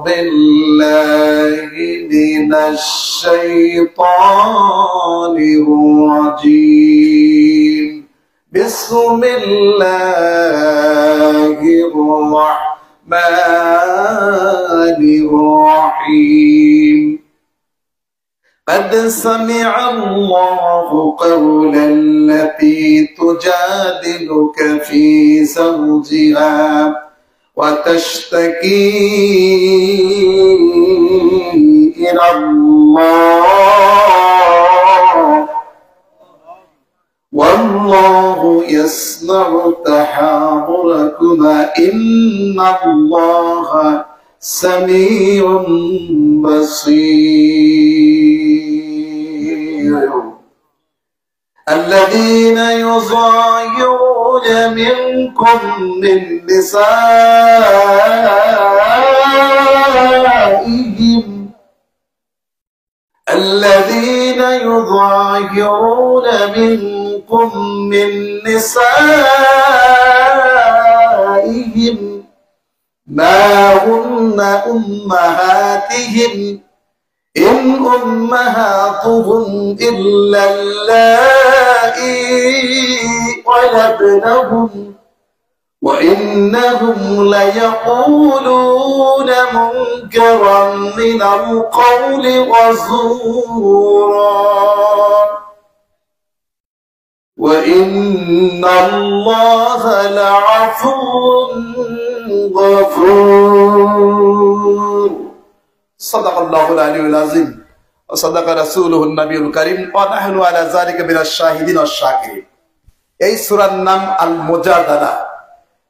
بالله من الشيطان الرجيم بسم الله الرحمن الرحيم قد سمع الله قول التي تجادلك في زوجها وتشتكي إلى الله والله يسمع تحاوركما إن الله سميع بصير الذين يظاهرون منكم من نسائهم الذين يظاهرون منكم من نسائهم ما هن أمهاتهم إن أمهاتهم إلا اللائي ولدنهم وإنهم ليقولون منكرا من القول وزورا وإن الله لعفو غفور صدق الله العلي العظيم وصدق رسوله النبي الكريم ونحن على ذلك من الشاهدين والشاكرين এই সূরার নাম আল মুজাদালা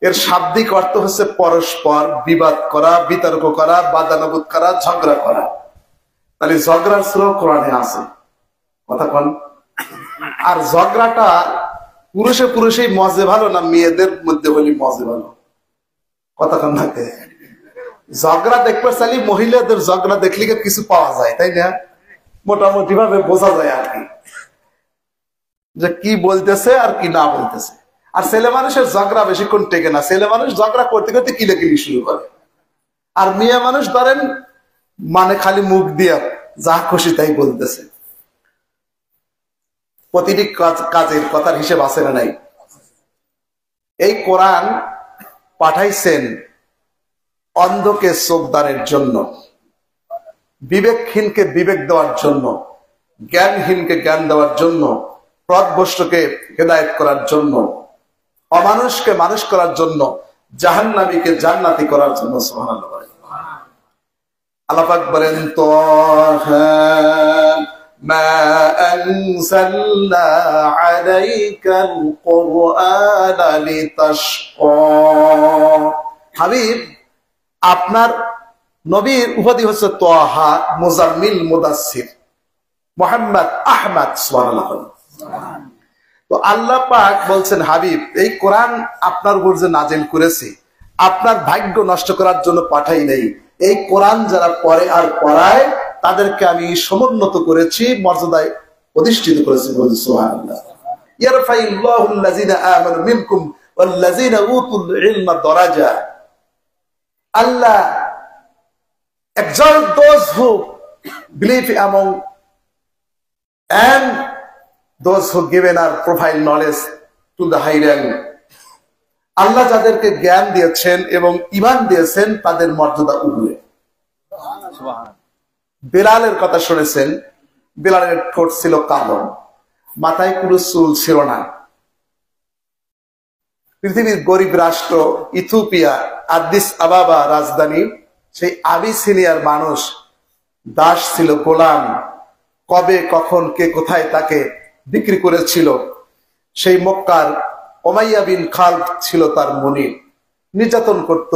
এর শাব্দিক অর্থ হচ্ছে পরস্পর বিবাদ করা বিতর্ক করা বাদানুবাদ করা ঝগড়া করা তাহলে ঝগড়ার সূরা কোরআনে আছে কথা কোন আর ঝগড়াটা পুরুষে পুরুষেই মজে ভালো না মেয়েদের মধ্যে হলি মজে ভালো কথা কোন থাকে ঝগড়া দেখতে চাইলে মহিলাদের ঝগড়া দেখলে কিছু পাওয়া যায় তাই না মোটামুটি ভাবে বোঝা যায় আর কি যে কি বলতেছে আর কি না বলতেছে আর ছেলে মানুষের ঝগড়া বেশিক্ষণ টেকে না ছেলে মানুষ ঝগড়া করতে করতে কিলেকিলি শুরু করে আর মেয়ে মানুষ ধরেন মানে খালি মুখ দিয়ে যা খুশি তাই বলতেছে প্রতিটি কাজের কথার হিসেব আছে না নাই এই কোরআন পাঠাইছেন অন্ধকে চোখ দানের জন্য বিবেকহীনকে বিবেক দেওয়ার জন্য জ্ঞানহীনকে জ্ঞান দেওয়ার জন্য পথভ্রষ্টকে হেদায়েত করার জন্য অমানুষকে মানুষ করার জন্য জাহান্নামীকে জান্নাতি করার জন্য সুবহানাল্লাহ আল্লাহ পাক বলেন তাহা মা আনজালনা আলাইকাল কুরআনা লিতাশকা হাবিব আপনার নবীর উপাধি হচ্ছে তাহা মুজাম্মিল মুদাসসির মুহাম্মদ আহমদ সুবহানাল্লাহ তো আল্লাহ পাক বলছেন হাবিব এই কোরআন আপনার উপর যে নাজিল করেছি আপনার ভাগ্য নষ্ট করার জন্য পাঠাই নাই এই কোরআন যারা পড়ে আর পড়ায় তাদেরকে আমি সমুন্নত করেছি মর্যাদায় অধিষ্ঠিত করেছি বলি সুবহানাল্লাহ ইয়ারফাইল্লাহু আল্লাযিনা আমানু মিনকুম ওয়াল্লাযিনা উতুল ইলমা দারাজা Allah exalt those who believe among and those who given our profile knowledge to the high rank. আল্লাহ যাদেরকে জ্ঞান দিয়েছেন এবং ঈমান দিয়েছেন তাদের মর্যাদা উপরে সুবহানাল্লাহ বিলালের কথা শুনেছেন বিলালের ঠোঁট ছিল কালো মাথায় কোনো চুল ছিল না পৃথিবীর গরিব রাষ্ট্র ইথিওপিয়া আদিস আবাবা রাজধানী সেই আবিসিনিয়ার মানুষ দাস ছিল গোলাম কবে কখন কে কোথায় তাকে বিক্রি করেছিল সেই মক্কার উমাইয়া বিন খালদ ছিল তার মুনির নির্যাতন করত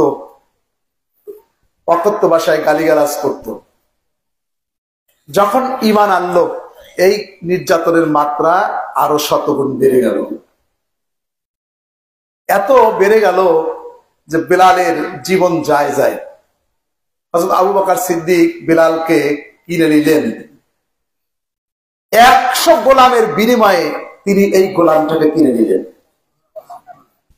অকথ্য ভাষায় গালিগালাজ করত যখন ঈমান আনলো এই নির্যাতনের মাত্রা আরো শতগুণ বেড়ে গেল এত বেড়ে গেল যে বিলালের জীবন যায় যায় হযরত আবু বকর সিদ্দিক বিলালকে কিনে নিলেন 100 গোলামের বিনিময়ে তিনি এই গোলামটাকে কিনে নিলেন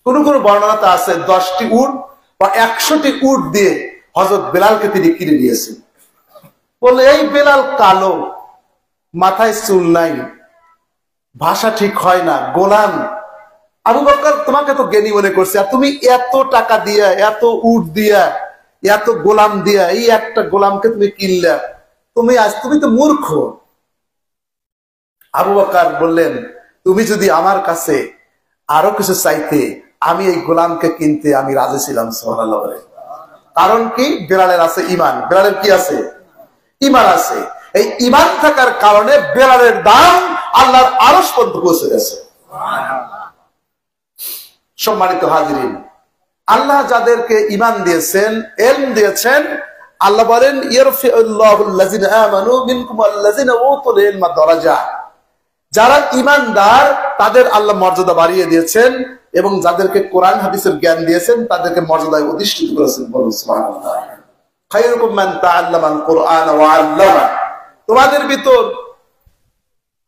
কোন কোন বর্ণনাতে আছে 10টি উট বা 100টি উট দিয়ে হযরত বেলালকে তিনি কিনে নিয়েছেন। বলে এই বেলাল কালো, মাথায় চুল নাই, ভাষা ঠিক হয় না, গোলাম। আবু বকর তোমাকে তো জ্ঞানী মনে করছে, আর তুমি এত টাকা দিয়া, এত উট দিয়া, এত গোলাম দিয়া এই একটা গোলামকে তুমি কিনলে, তুমি তো মূর্খ। আবু বকর বললেন, তুমি যদি আমার কাছে আরো কিছু চাইতে, আমি এই গোলামকে কিনতে আমি রাজি ছিলাম। সুবহানাল্লাহ। কারণ কি? বেলালের আছে ঈমান। বেলালের কি আছে? ঈমান আছে। এই ঈমান থাকার কারণে বেলালের দাম আল্লাহর আরশ পর্যন্ত পৌঁছে গেছে। সম্মানিত হাজিরিন, আল্লাহ যাদেরকে ঈমান দিয়েছেন, ইলম দিয়েছেন, আল্লাহ বলেন ইয়ারফিউল্লাহুল্লাযিনা আমানু মিনকুম ওয়াল্লাযিনা উতুল ইলমা দারাজা। যারা ঈমানদার তাদের আল্লাহ মর্যাদা বাড়িয়ে দিয়েছেন, এবং যাদেরকে কোরআন হাদিসের জ্ঞান দিয়েছেন তাদেরকে মর্যাদায় অধিষ্ঠিত করেছেন। বলুন সুবহানাল্লাহ। খায়রুকুম মান তাআল্লামাল কুরআন ওয়া আল্লামা। তোমাদের ভিতর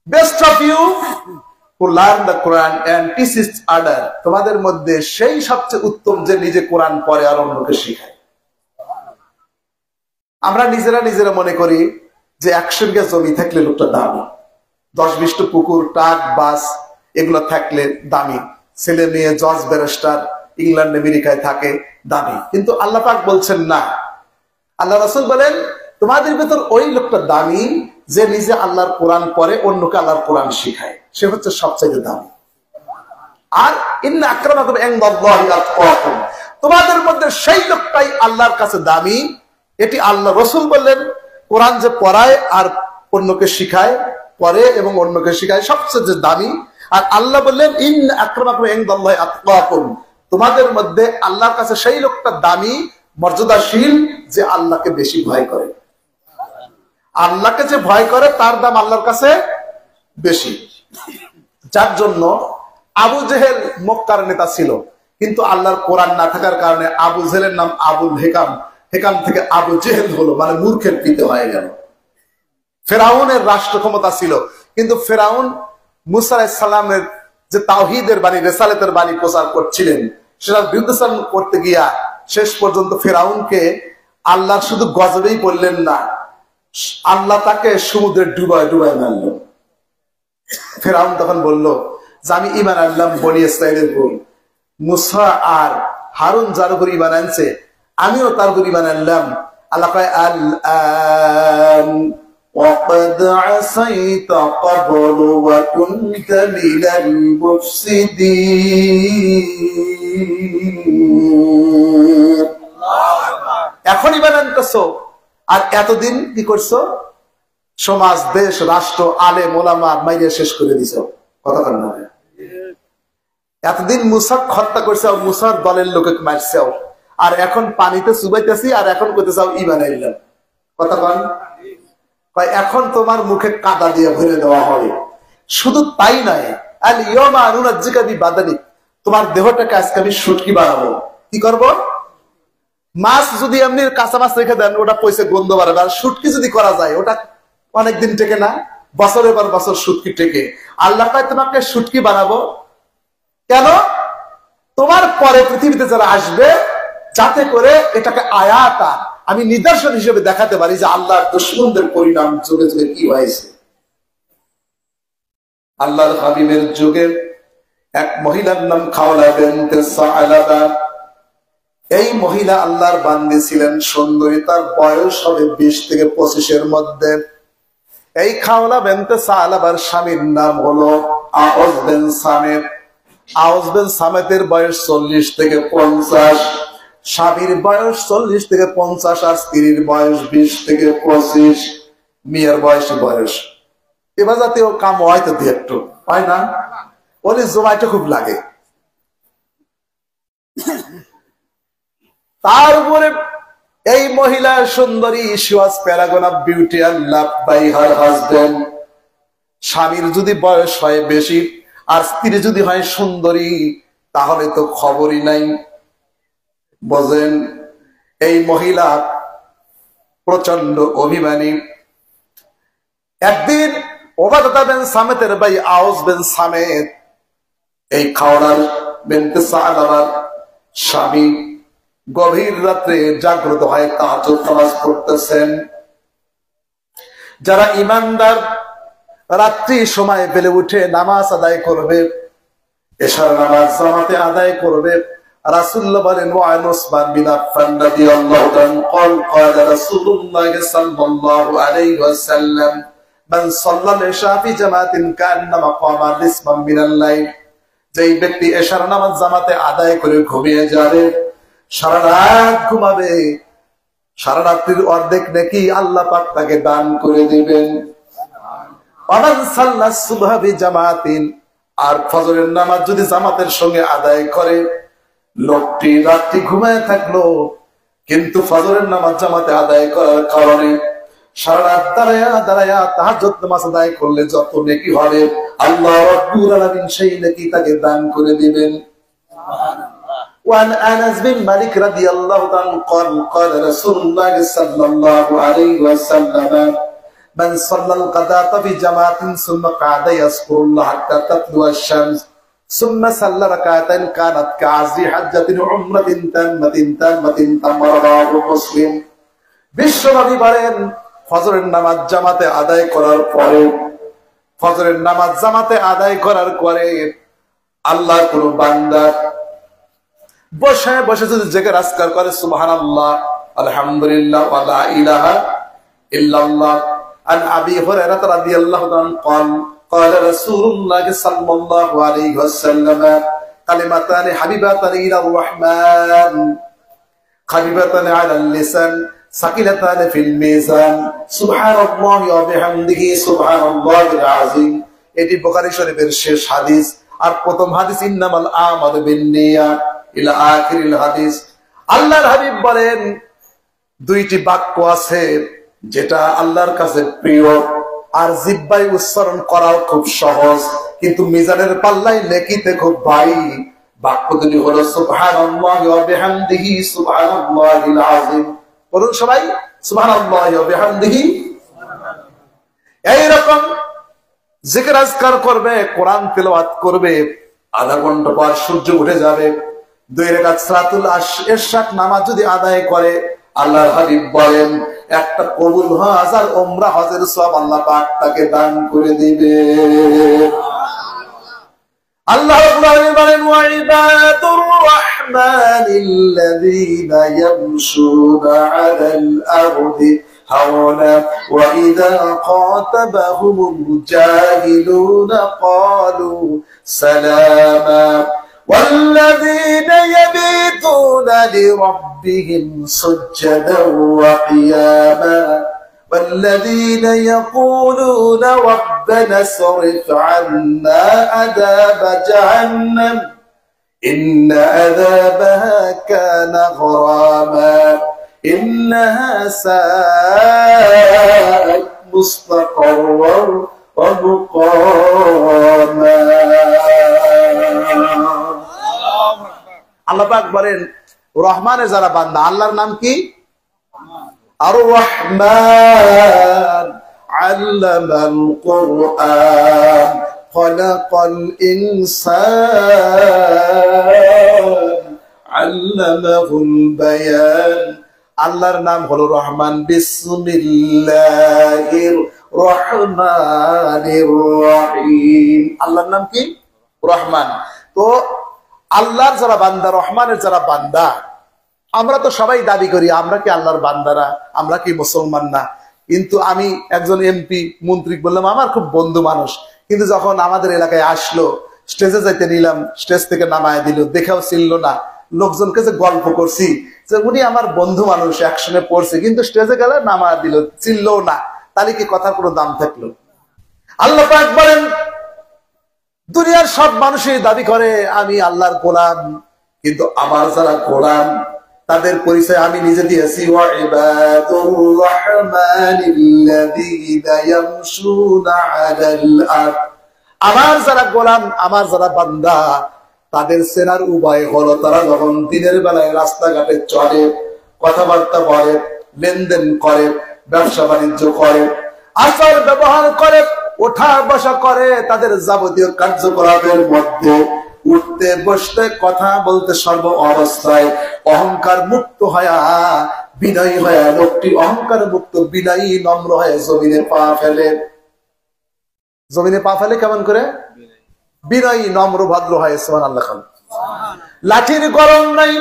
best of you who learn the Quran and teach it others। তোমাদের মধ্যে সেই সবচেয়ে উত্তম যে নিজে কোরআন পড়ে আর অন্যকে শেখায়। আমরা নিজেরা মনে করি যে 100 বিঘা জমি থাকলে লোকটা দামি, 10-20টা পুকুর, ট্রাক, বাস এগুলো থাকলে দামি, ছেলে মেয়ে জজ ব্যারিস্টার ইংল্যান্ড আমেরিকায় থাকে, দামি। কিন্তু আল্লাহ পাক বলছেন না। আল্লাহ রাসূল বলেন তোমাদের ভিতর ওই লোকটা দামি যে নিজে আল্লাহর কোরআন পড়ে, অন্যকে আল্লাহর কোরআন শেখায়, সে হচ্ছে সবচেয়ে দামি। আর ইন্না আকরামাকুম ইনদাল্লাহি আতকাকুম, তোমাদের মধ্যে সেই লোকটাই আল্লাহর কাছে দামি। এটি আল্লাহ রাসূল বললেন, কোরআন যে পড়ায় আর অন্যকে শিখায়, পড়ে এবং অন্যকে শিখায়, সবচেয়ে দামি। আর আল্লাহ বললেন ইন্না আকরামাকুম ইনদাল্লাহি আতকাকুম, তোমাদের মধ্যে আল্লাহর কাছে সেই লোকটা দামি, মর্যাদাশীল যে আল্লাহকে বেশি ভয় করে। আল্লাহকে যে ভয় করে তার দাম আল্লাহর কাছে বেশি। যার জন্য আবু জেহেল মক্কার নেতা ছিল, কিন্তু আল্লাহর কোরআন না থাকার কারণে আবু জেহেলের নাম আবুল হেকাম, হেকাম থেকে আবু জেহেল হলো, মানে মূর্খের পিতা হয়ে গেল। ফেরাউনের রাষ্ট্র ক্ষমতা ছিল, কিন্তু ফেরাউন মুসা আলাইহিস সালামের যে তাওহীদের বাণী, রিসালাতের বাণী প্রচার করছিলেন, সেটার বিরুদ্ধাচরণ করতে গিয়া শেষ পর্যন্ত ফেরাউনকে আল্লাহ শুধু গজবেই বললেন না, আল্লাহ তাকে সমুদ্রে ডুবায় মারল। ফেরাউন তখন বলল যে আমি ঈমান আনলাম বনি ইসরাঈলের উপর, মুসা আর হারুন যার উপর ঈমান আনছে আমিও তার উপর ঈমান আনলাম। আল্লাহ কয় আল-আন ওয়াকাদ আসাইতা ক্বাবলু ওয়া কুনতা মিনাল মুফসিদিন। এখন ঈমান আনতেছো আর এতদিন কি করছো? সমাজ, দেশ, রাষ্ট্র, আলেম ওলামা মাইরে শেষ করে দিছ। কথা বল না। এতদিন মুসা হত্যা করছে, মুসার দলের লোকে মারছে, আর এখন পানিতে চুবাইতেছি, আর এখন করতে চাও ঈমান আনলাম। কথা বল। এখন তোমার মুখে কাদা দিয়ে ভরে দেওয়া হবে। শুধু তাই নয়, আল ইয়াউমা নুনাজ্জিকা বিবাদানিক, তোমার দেহটাকে আজকে আমি শুটকি বানাবো। কি করব? মাছ যদি এমনি কাঁচা মাছ রেখে দেন ওটা পয়সা গন্ধ বাড়াবে, আর শুটকি যদি করা যায় ওটা অনেকদিন টেকে না, বছরের পর বছর শুটকি টেকে। আল্লাহ কয় তোমাকে শুটকি বানাবো কেন? তোমার পরে পৃথিবীতে যারা আসবে, যাতে করে এটাকে আয়াতা, আমি নিদর্শন হিসেবে দেখাতে পারি যে আল্লাহর দুশমনদের পরিণাম যুগে যুগে কি হয়েছে। আল্লাহর হাবিবের যুগে এক মহিলার নাম খাওলা বিনতে সালাবা। এই মহিলা আল্লাহর বান্দি ছিলেন, সুন্দরী, তার বয়স হবে 20 থেকে 25-এর মধ্যে। এই খাওলা বিনতে সালাবার স্বামীর নাম হলো আওস বিন সামিত। আওস বিন সামিতের বয়স 40 থেকে 50। স্বামীর বয়স 40 থেকে 50 আর স্ত্রীর বয়স 20 থেকে 25। মেয়ের বয়স এবার জাতীয় কাম হয়তো দিয়ে একটু হয় না, ওই জমাইটা খুব লাগে। তার উপরে এই মহিলা সুন্দরী, she was paragon of beauty and loved by her husband। স্বামীর যদি বয়স হয় বেশি আর স্ত্রী যদি হয় সুন্দরী, তাহলে তো খবরই নাই। বোঝেন, এই মহিলা প্রচন্ড অভিমানী। একদিন ওবাদা বিন সামিতের ভাই আওস বিন সামিত এই খাওলার বিনতে সালাবার স্বামী গভীর রাত্রে জাগ্রত হয়ে তাহাজ্জুদ নামাজ পড়তেছেন। যারা ইমানদার রাত্রি সময় পেলে উঠে নামাজ আদায় করবে, এশার নামাজ জামাতে আদায় করবে। রাসূলুল্লাহ বলেন ওয়ান উসমান বিন আফফান রাদিয়াল্লাহু তাআলা قال قال رسول الله صلى الله عليه وسلم من صلى العشاء في جماعة كأنما قام نصفا من الليل। যেই ব্যক্তি এশার নামাজ জামাতে আদায় করে ঘুমিয়ে যাবে, সারা রাত ঘুমাবে, সারা রাত্রির অর্ধেক নেকি আল্লাহ পাক তাকে দান করে দিবেন। ওয়ামান সাল্লাস সুবহা বিজামাতিন, আর ফজরের নামাজ যদি জামাতের সঙ্গে আদায় করে, লোকটি রাত্রি ঘুমায় থাকলো কিন্তু ফজরের নামাজ জামাতে আদায় করার কারণে সারা রাত দাঁড়ায়া তাহাজ্জুদ নামাজ আদায় করলে যত নেকি হবে আল্লাহ রাব্বুল আলামিন সেই নেকি তাকে দান করে দিবেন। وعن أنس بن مالك رضي الله عنه قال قال رسول الله صلى الله عليه وسلم من صلى الغداة في جماعة ثم قعد يذكر الله حتى تطلع الشمس ثم صلى ركعتين كانت كعزر حجة عمرة تامة رواه مسلم। বিশ্বনবী বলেন, ফজরের নামাজ জামাতে আদায় করার পরে, ফজরের নামাজ জামাতে আদায় করার পরে আল্লাহর কোন বান্দা বসে বসে যদি জিকির আজকার করে সুবহানাল্লাহ আলহামদুলিল্লাহ ওয়া লা ইলাহা ইল্লাল্লাহ। আন আবি হুরায়রা রাদিয়াল্লাহু তাআলা قال قال رسول الله صلى الله عليه وسلم كلمتان حبيبتان إلى الرحمن خفيفتان على اللسان ثقيلتان في الميزان سبحان الله وبحمده سبحان الله العظيم। এটি বুখারী শরীফের শেষ হাদিস। আর প্রথম হাদিস ইন্নামাল আমালু বিন্নিয়াত ইলা আখিরিল হাদিস। আল্লাহর হাবিব বলেন, দুইটি বাক্য আছে যেটা আল্লাহর কাছে প্রিয় আর জিহ্বায় উচ্চারণ করাও খুব সহজ, কিন্তু মিজানের পাল্লায় নেকিতে খুব ভারী। বাক্য দুটি হলো সুবহানাল্লাহি ওয়া বিহামদিহি সুবহানাল্লাহিল আযীম। বলুন সবাই সুবহানাল্লাহি ওয়া বিহামদিহি। এই রকম জিকির আজকার করবে, কোরআন তেলাওয়াত করবে, আধা ঘন্টা পর সূর্য উঠে যাবে। 2 রাকাত সালাতুল ইশরাক নামাজ যদি আদায় করে, আল্লাহর হাবিব বলেন একটা কবুল হওয়া হাজার উমরা হজের সওয়াব আল্লাহ পাক তাকে দান করে দিবে। আল্লাহ রাব্বুল আলামিন বলেন ওয়া ইবাদুর রাহমানিল্লাযীনা ইয়ামশুনা আলাল আরদি হাওনা ওয়া ইযা খাতাবাহুমুল জাহিলুনা ক্বালু সালামা والذين يبيتون لربهم سجدا وقياما والذين يقولون ربنا اصرف عنا عذاب جهنم إن عذابها كان غراما إنها ساءت مستقرا ومقاما। আল্লাহ পাক বলেন রহমানের যারা বান্দা, আল্লাহর নাম কি? আর রহমান আল্লামাল কুরআন খালাকাল ইনসান আল্লামাহুল বায়ান। আল্লাহর নাম হলো রহমান। বিসমিল্লাহির রহমানির রহিম। আল্লাহর নাম কি? রহমান। তো আল্লাহর যারা বান্দা, রহমানের যারা বান্দা, আমরা তো সবাই দাবি করি আমরা কি আল্লাহর বান্দারা, আমরা কি মুসলমান না? কিন্তু আমি একজন এমপি মন্ত্রী বললাম আমার খুব বন্ধু মানুষ, কিন্তু যখন আমাদের এলাকায় আসলো স্টেজে যাইতে নিলাম, স্টেজ থেকে নামায় দিল, দেখেও চিনল না। লোকজনকে যে গল্প করছি যে উনি আমার বন্ধু মানুষ, একসঙ্গে পড়ছে, কিন্তু স্টেজে গেলে নামায় দিল, চিনলও না, তাহলে কি কথার কোনো দাম থাকলো? আল্লাহ পাক বলেন দুনিয়ার সব মানুষই দাবি করে আমি আল্লাহর গোলাম, কিন্তু আমার যারা গোলাম তাদের পরিচয় আমি নিজে দিয়েছি। ওয়া ইবাদুর রাহমানিল্লাযীনা ইয়ামশুনা আলাল আরদ। আমার যারা গোলাম, আমার যারা বান্দা, তাদের চেনার উপায় হলো তারা যখন দিনের বেলায় রাস্তাঘাটে চলে, কথাবার্তা বলে, লেনদেন করে, ব্যবসা বাণিজ্য করে, আচার ব্যবহার করে, ওঠা বসা করে, তাদের যাবতীয় কার্যকলাপের মধ্যে উঠতে বসতে কথা বলতে সর্ব অবস্থায় অহংকার মুক্ত হয়া বিনয়ী হয়ে লোকটি অহংকার মুক্ত বিনয়ী নম্র হয়ে জমিনে পা ফেলে। জমিনে পা ফেলে কেমন করে? বিনয়ী নম্র ভদ্র হয়ে। সুবহানাল্লাহ। লাঠির গরম নাই,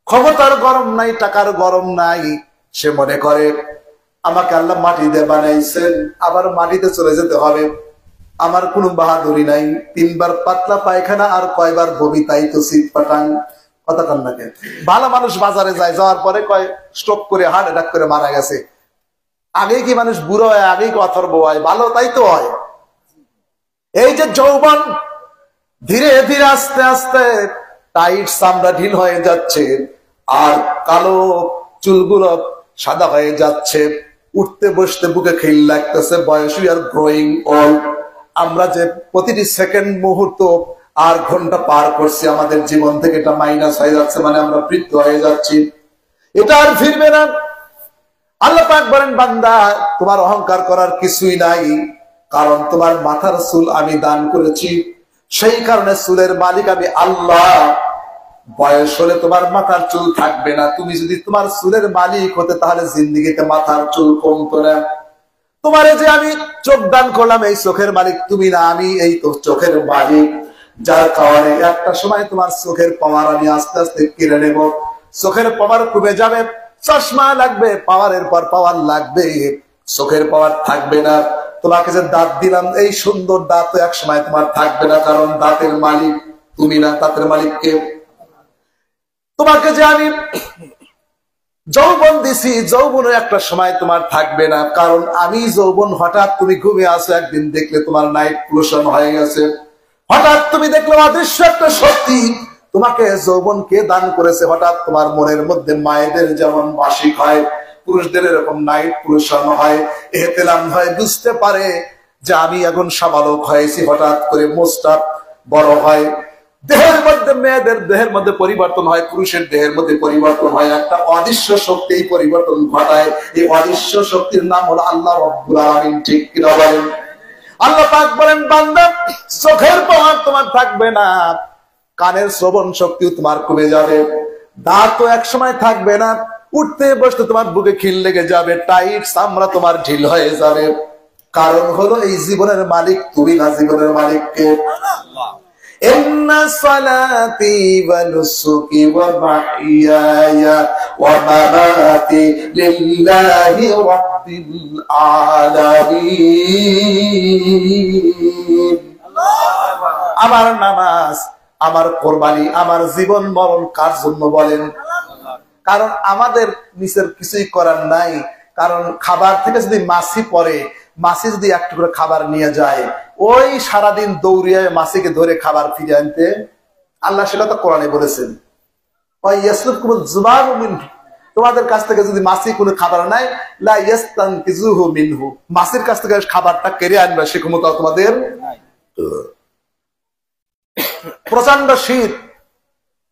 ক্ষমতার গরম নাই, টাকার গরম নাই। সে মনে করে আমাকে আল্লাহ মাটিতে বানাইছেন, আবার মাটিতে চলে যেতে হবে, আমার কোনো বাহাদুরি নাই। 3 বার পাতলা পায়খানা আর কয়বার বমি, তাই তো শীত পাঠান। কথা কান্নাকে ভালো মানুষ বাজারে যায়, যাওয়ার পরে কয় স্ট্রোক করে হার্ট অ্যাটাক করে মারা গেছে। আগে কি মানুষ বুড়ো হয়, আগেই কি অথর্ব হয়? ভালো তাই তো হয়। এই যে যৌবন ধীরে ধীরে আস্তে আস্তে টাইট চামড়া ঢিল হয়ে যাচ্ছে, আর কালো চুলগুলো সাদা হয়ে যাচ্ছে, উঠতে বসতে বুকে খিল লাগতেছে, বয়স উই আর গ্রোয়িং ওল্ড। আমরা যে প্রতিটি সেকেন্ড মুহূর্ত আর ঘন্টা পার করছি আমাদের জীবন থেকে, এটা মাইনাস হয়ে যাচ্ছে, মানে আমরা বৃদ্ধ হয়ে যাচ্ছি। এটা আর ফিরবে না। আল্লাহ পাক বলেন, বান্দা তোমার অহংকার করার কিছুই নাই, কারণ তোমার মাথার চুল আমি দান করেছি, সেই কারণে চুলের মালিক আমি আল্লাহ। বয়স হলে তোমার মাথার চুল থাকবে না। তুমি যদি তোমার চুলের মালিক হতে, তাহলে জিন্দিগিতে মাথার চুল কমতো না। তোমারে যে আমি চোখ দান করলাম, এই চোখের মালিক তুমি না, আমি এই তো চোখের মালিক। যার কারণে একটা সময় তোমার চোখের পাওয়ার আমি আস্তে আস্তে কেড়ে নেব। চোখের পাওয়ার কমে যাবে, চশমা লাগবে, পাওয়ারের পর পাওয়ার লাগবে, চোখের পাওয়ার থাকবে না। তোমাকে যে দাঁত দিলাম, এই সুন্দর দাঁত এক সময় তোমার থাকবে না, কারণ দাঁতের মালিক তুমি না, দাঁতের মালিক কে? তোমাকে যে আমি যৌবন দিছি, যৌবনের একটা সময় তোমার থাকবে না, কারণ আমি যৌবন। হঠাৎ তুমি ঘুমিয়ে আসো, একদিন দেখলে তোমার নাইট পোলুশন হয়ে গেছে। হঠাৎ তুমি দেখলে অদৃশ্য একটা শক্তি তোমাকে যৌবনকে দান করেছে। হঠাৎ তোমার মনের মধ্যে মায়েদের যেমন মাসিক হয়, পুরুষদের এরকম নাইট পোলুশন হয়, এহতেলাম হয়, বুঝতে পারে যে আমি এখন সাবালক হয়েছি। হঠাৎ করে মোস্টা বড় হয়, দেহের মধ্যে, মেয়েদের দেহের মধ্যে পরিবর্তন হয়, পুরুষের দেহের মধ্যে পরিবর্তন হয়। একটা অদৃশ্য শক্তি এই পরিবর্তন ঘটায়। এই অদৃশ্য শক্তির নাম হলো আল্লাহ রাব্বুল আলামিন। ঠিক কিনা বলেন? আল্লাহ পাক বলেন, বান্দা চোখের পাওয়ার তোমার থাকবে না, কানের শ্রবণ শক্তিও তোমার কমে যাবে, দাঁতও এক সময় থাকবে না, উঠতে বসতে তোমার বুকে খিল লেগে যাবে, টাইট চামড়া তোমার ঢিল হয়ে যাবে। কারণ হলো এই জীবনের মালিক তুমি না, জীবনের মালিক কে? ইন্না সালাতি ওয়া নুসুকি ওয়া মাহইয়ায়া ওয়া মামাতি লিল্লাহি রাব্বিল আলামিন। আমার নামাজ, আমার কোরবানি, আমার জীবন মরণ কার জন্য বলেন? কারণ আমাদের নিচের কিছুই করার নাই। কারণ খাবার থেকে যদি মাছি পড়ে, মাছি যদি একটু করে খাবার নিয়ে যায়, ওই সারাদিন দৌড়িয়ে মাছিকে ধরে খাবার ফিরে আনতে আল্লাহ সেটা তো কোরআনে বলেছেন। তোমাদের কাছ থেকে যদি মাছি কোনো খাবার নাই, লা ইয়াস্তানকিজুহু মিনহু, মাছির কাছ থেকে খাবারটা কেড়ে আনবে সে ক্ষমতা তোমাদের নাই। প্রচন্ড শীত,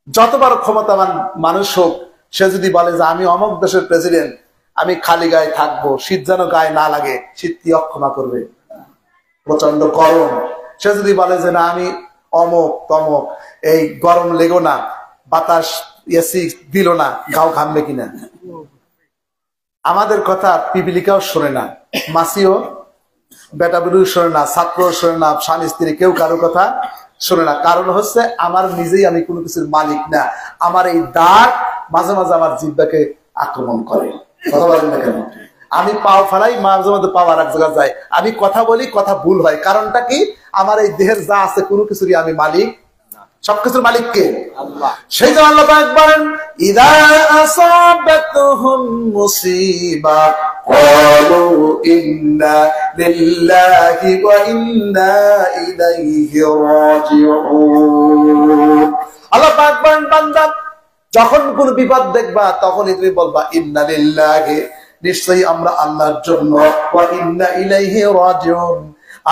যতবার ক্ষমতাবান মানুষ হোক, সে যদি বলে যে আমি অমুক দেশের প্রেসিডেন্ট, আমি খালি গায়ে থাকবো, শীত যেন গায়ে না লাগে, শীত কি অক্ষমা করবে? প্রচন্ড গরম, সে যদি বলে যে না আমি অমুক তমক, এই গরম লেগো না, বাতাস এসি দিল না, গাও ঘামবে কিনা? আমাদের কথা পিপিলিকাও শোনে না, মাসিও বেটা বেরু শোনে না, ছাত্র শোনে না, স্বামী স্ত্রী কেউ কারো কথা শোনে না। কারণ হচ্ছে আমার নিজেই আমি কোনো কিছুর মালিক না। আমার এই দাঁত মাঝে মাঝে আমার জিহ্বাকে আক্রমণ করে। কথা বলেন না কেন? আমি পাও ফেলাই, মাঝে মাঝে পাও আর এক জায়গায় যায়, আমি কথা বলি, কথা ভুল হয়। কারণটা কি? আমার এই দেহের যা আছে কোনো কিছুরই আমি মালিক, সবকিছুর মালিক কে? আল্লাহ। সেই জন্য আল্লাহ পাক বলেন, ইদা আসাবাতুহুম মুসিবা ক্বালু ইন্না লিল্লাহি ওয়া ইন্না ইলাইহি রাজিউন। আল্লাহ পাক বলেন, বান্দা যখন কোন বিপদ দেখবা, তখনই তুমি বলবা ইন্না লিল্লাহি, নিশ্চয়ই আমরা আল্লাহর জন্য, ওয়া ইন্না ইলাইহি রাজিউন,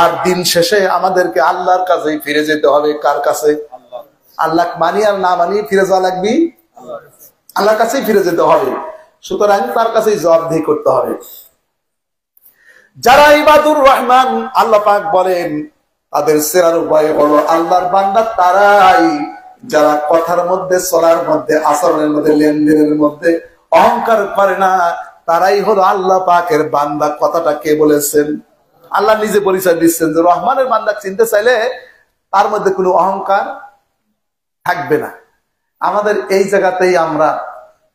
আর দিন শেষে আমাদেরকে আল্লাহর কাছেই ফিরে যেতে হবে। কার কাছে? আল্লাহ মানি আর না মানি ফিরে যাওয়া লাগবে, আল্লাহর কাছেই ফিরে যেতে হবে। সুতরাং তার কাছেই জবাবদিহি করতে হবে। যারা ইবাদুর রহমান, আল্লাহ পাক বলেন তাদের চেনার উপায় হলো আল্লাহর বান্দা তারাই যারা কথার মধ্যে, চলার মধ্যে, আচরণের মধ্যে, লেনদেনের মধ্যে অহংকার করে না, তারাই হলো আল্লাহ পাকের বান্দা। কথাটা কে বলেছেন? আল্লাহ নিজে পরিচয় দিচ্ছেন যে রহমানের বান্দা চিনতে চাইলে তার মধ্যে কোনো অহংকার থাকবে না। আমাদের এই জায়গাতেই আমরা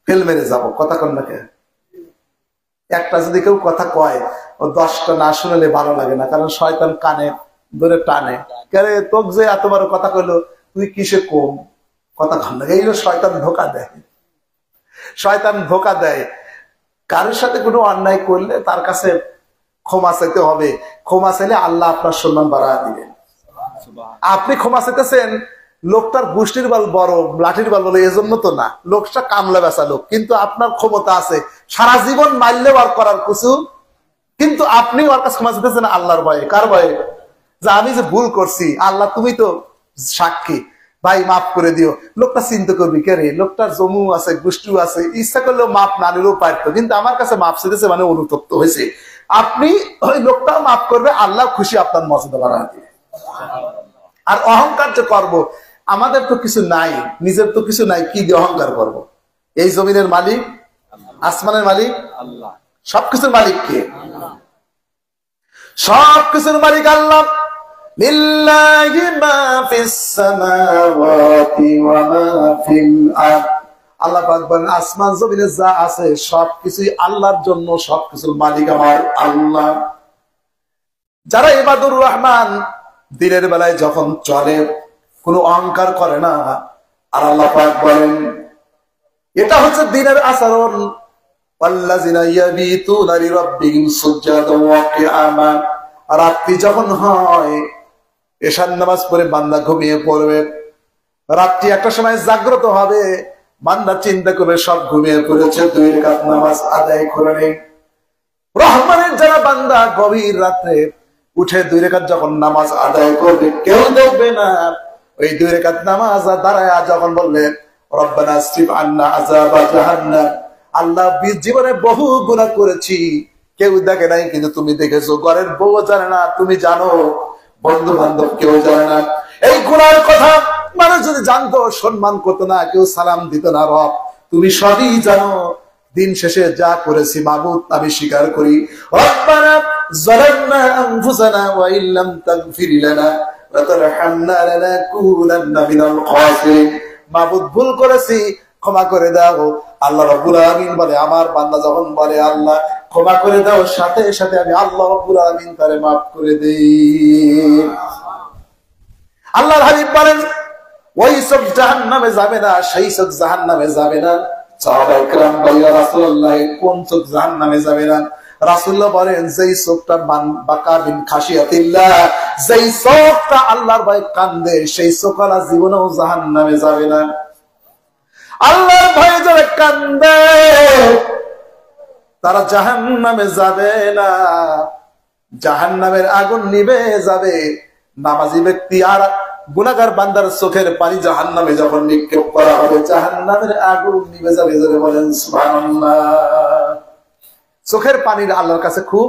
ফেল মেরে যাবো। কথা কন না কে? একটা যদি কেউ কথা কয়, ও 10টা না শুনলে ভালো লাগে না, কারণ শয়তান কানে ধরে টানে। কেরে তোক যে এত বড় কথা কইলো, তুই কিসে কম কথা কন না। এই শয়তান ধোকা দেয়। শয়তান ধোকা দেয়। কারোর সাথে কোনো অন্যায় করলে তার কাছে ক্ষমা চাইতে হবে। ক্ষমা চাইলে আল্লাহ আপনার সম্মান বাড়ায় দিবেন। আপনি ক্ষমা চাইতেছেন, লোকটার গোষ্ঠীর বল বড়, লাঠির বল বলে, এজন্য তো না। লোকটা কামলা বেচা লোক, কিন্তু আপনার ক্ষমতা আছে সারা জীবন মারলে বার করার কিছু, কিন্তু আপনি ওর কাছে ক্ষমা চাইতেছেন আল্লাহর ভয়ে। কার ভয়ে? যে আমি যে ভুল করছি, আল্লাহ তুমি তো সাক্ষী, ভাই মাফ করে দিও। লোকটা চিন্তা করবি কে রে, লোকটার জমু আছে, গোষ্ঠী আছে, ইচ্ছা করলেও মাফ না নিলেও পারতো, কিন্তু আমার কাছে মাফ চাইতেছে মানে অনুতপ্ত হয়েছে। আপনি ওই লোকটাও মাফ করবে, আল্লাহ খুশি, আপনার মর্যাদা বাড়ায় দিবে। আর অহংকার যে করবো, আমাদের তো কিছু নাই, নিজের তো কিছু নাই, কি দিয়ে অহংকার করব? এই জমিনের মালিক, আসমানের মালিক আল্লাহ, সবকিছুর মালিক কে? সবকিছুর মালিক আল্লাহ। লিল্লাহি মা ফিস সামাওয়াতি ওয়া মা ফিল আরদ। আল্লাহ পাক বলেন আসমান জমিনে যা আছে সবকিছুই আল্লাহর জন্য, সবকিছুর মালিক আমার আল্লাহ। যারা ইবাদুর রহমান দিনের বেলায় যখন চলে কোনো অহংকার করে না, আর আল্লাহ পাক বলেন এটা হচ্ছে দিনের আচরণ। ওয়াল্লাযিনা ইয়াবিতুনা লিরাব্বিহিম সুজদান ওয়া কিয়ামা। রাত্রি যখন হয়, এশার নামাজ পড়ে বান্দা ঘুমিয়ে পড়বে। রাত্রি একটা সময় জাগ্রত হবে, বান্দা চিন্তা করবে সব ঘুমিয়ে পড়েছে, 2 রাকাত নামাজ আদায় করে নেই। রহমানের যারা বান্দা গভীর রাত্রে উঠে 2 রাকাত যখন নামাজ আদায় করবে, কেউ দেখবে না। ওই 2 রাকাত নামাজ দাঁড়ায় যখন বলবে রব্বানা আসরিফ আন্না আযাবা জাহান্নাম, আল্লাহ জীবনে বহু গুনাহ করেছি, কেউ দেখে নাই কিন্তু তুমি দেখেছো। ঘরের বউ জানে না, তুমি জানো। বন্ধু বান্ধব কেউ জানে না। এই গুনাহের কথা মানুষ যদি জানতো, সম্মান করতো না, কেউ সালাম দিত না। রব তুমি সবই জানো। দিন শেষে যা করেছি মাবুদ আমি স্বীকার করি। রব্বানা যালামনা আনফুসানা ওয়া ইল্লাম তাগফির লানা ওয়া তারহামনা লানাকুনান্না মিনাল খাসিরিন। মাবুদ ভুল করেছি, ক্ষমা করে দাও। আল্লাহ রাব্বুল আলামিন বলে, আমার বান্দা যখন বলে আল্লাহ ক্ষমা করে দাও, সাথে সাথে আমি আল্লাহ রাব্বুল আলামিন তারে মাফ করে দেই। আল্লাহর হাবিব বলেন ওই সব জাহান্নামে যাবে না, সেই সব জাহান্নামে যাবে না। সাহাবায়ে কেরাম বলেন ইয়া রাসূলুল্লাহ কোন চোখ জাহান্নামে যাবে না? রাসূলুল্লাহ বলেন যেই চোখটা বাকা বিন খাশিয়াতিল্লাহ, যেই চোখটা আল্লাহর ভয়ে কান্দে, সেই চোখলা জীবনেও জাহান্নামে যাবে না। আল্লাহর ভয়ে যারা কান্দে তারা জাহান্নামে যাবে না, জাহান্নামের আগুন নিভে যাবে। নামাজি ব্যক্তি আর গুনাহগার বান্দার চোখের পানি জাহান্নামে যখন নিক্ষেপ করা হবে, জাহান্নামের আগুন নিভে যাবে। যারা বলেন সুবহানাল্লাহ। চোখের পানির আল্লাহর কাছে খুব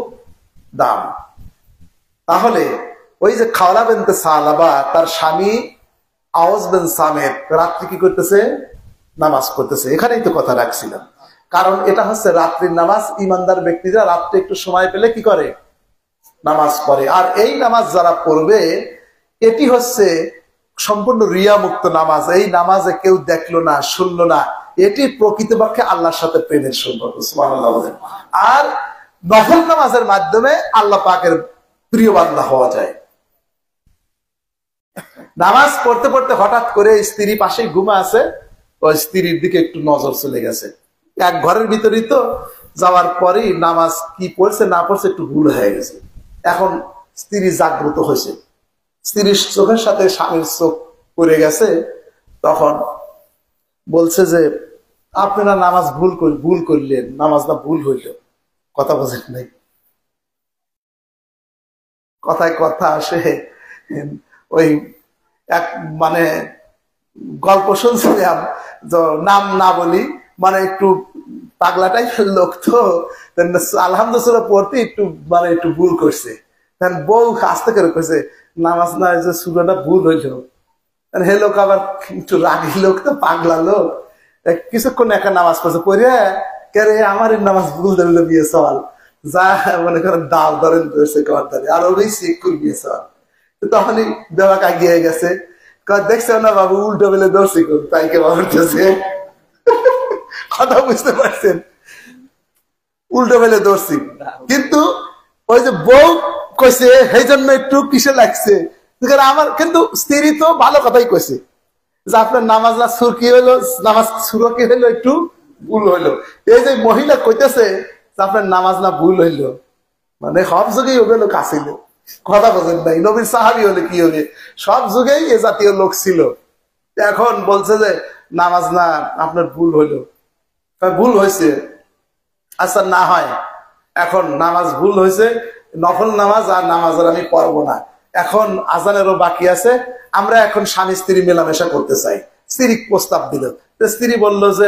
দাম। তাহলে ওই যে খাওলা বিনতে সালাবা, তার স্বামী আওস বিন সামেত রাত্রি কি করতেছে? নামাজ পড়তেছে। এখানেই তো কথা রাখছিলাম, কারণ এটা হচ্ছে রাত্রির নামাজ। ইমানদার ব্যক্তিরা রাত্রে একটু সময় পেলে কি করে? নামাজ পড়ে। আর এই নামাজ যারা পড়বে, এটি হচ্ছে সম্পূর্ণ রিয়া মুক্ত নামাজ। এই নামাজে কেউ দেখলো না, শুনলো না, এটি প্রকৃতপক্ষে আল্লাহর সাথে প্রেমের সম্পর্ক। সুবহানাল্লাহ বলেন। আর নফল নামাজের মাধ্যমে আল্লাহ পাকের প্রিয় বান্দা হওয়া যায়। নামাজ পড়তে পড়তে হঠাৎ করে স্ত্রী পাশেই ঘুমা আছে, ওই স্ত্রীর দিকে একটু নজর চলে গেছে। এক ঘরের ভিতরেই তো, যাওয়ার পরেই নামাজ কি পড়ছে না পড়ছে একটু ভুল হয়ে গেছে। এখন স্ত্রী জাগ্রত হয়েছে, স্ত্রীর চোখের সাথে স্বামীর চোখ পড়ে গেছে। তখন বলছে যে আপনারা নামাজ ভুল করলেন, নামাজ না ভুল হইল। কথা বোঝেন নাই? কথায় কথা আসে। ওই এক মানে গল্প শুনছিলাম, নাম না বলি, মানে একটু পাগলাটাই লোক তো, আলহামদুলিল্লাহ পড়তে একটু মানে একটু ভুল করছে। বউ আস্তে করে কইছে নামাজ না যে সুরাটা ভুল হইল, হে লোক আবার একটু রাগি লোক, তো পাগলা লোক, কিছুক্ষণ একটা নামাজ পড়ছে পড়ে কে আমার নামাজ ভুল ধরলে বিয়ে সওয়াল যা মনে করেন দাল ধরেন ধরছে কর্তারে আর ওই চেক করে বিয়ে সওয়াল। তখনই দেওয়া কাগিয়ে গেছে, দেখছে না বাবু উল্টো বেলে দর্শি কর তাই কে বাড়তেছে। কথা বুঝতে পারছেন? উল্টো বেলে দর্শি, কিন্তু ওই যে বউ কইছে সেই জন্য একটু কিসে লাগছে আমার, কিন্তু স্ত্রী তো ভালো কথাই কইছে যে আপনার নামাজ না সুর কি হইলো, নামাজ সুর কি হইলো, একটু ভুল হইলো। এই যে মহিলা কইতেছে যে আপনার নামাজ না ভুল হইলো, মানে সব যুগেই ওগুলো কাছিল, কথা বোঝেন নাই, নবীর সাহাবী হলে কি হবে, সব যুগেই এ জাতীয় লোক ছিল। এখন বলছে যে নামাজ না আপনার ভুল হইলো, ভুল হয়েছে, আচ্ছা না হয় এখন নামাজ ভুল হয়েছে, নফল নামাজ আর নামাজ আর আমি পড়বো না, এখন আজানেরও বাকি আছে, আমরা এখন স্বামী স্ত্রী মেলামেশা করতে চাই। স্ত্রী প্রস্তাব দিল, স্ত্রী বলল যে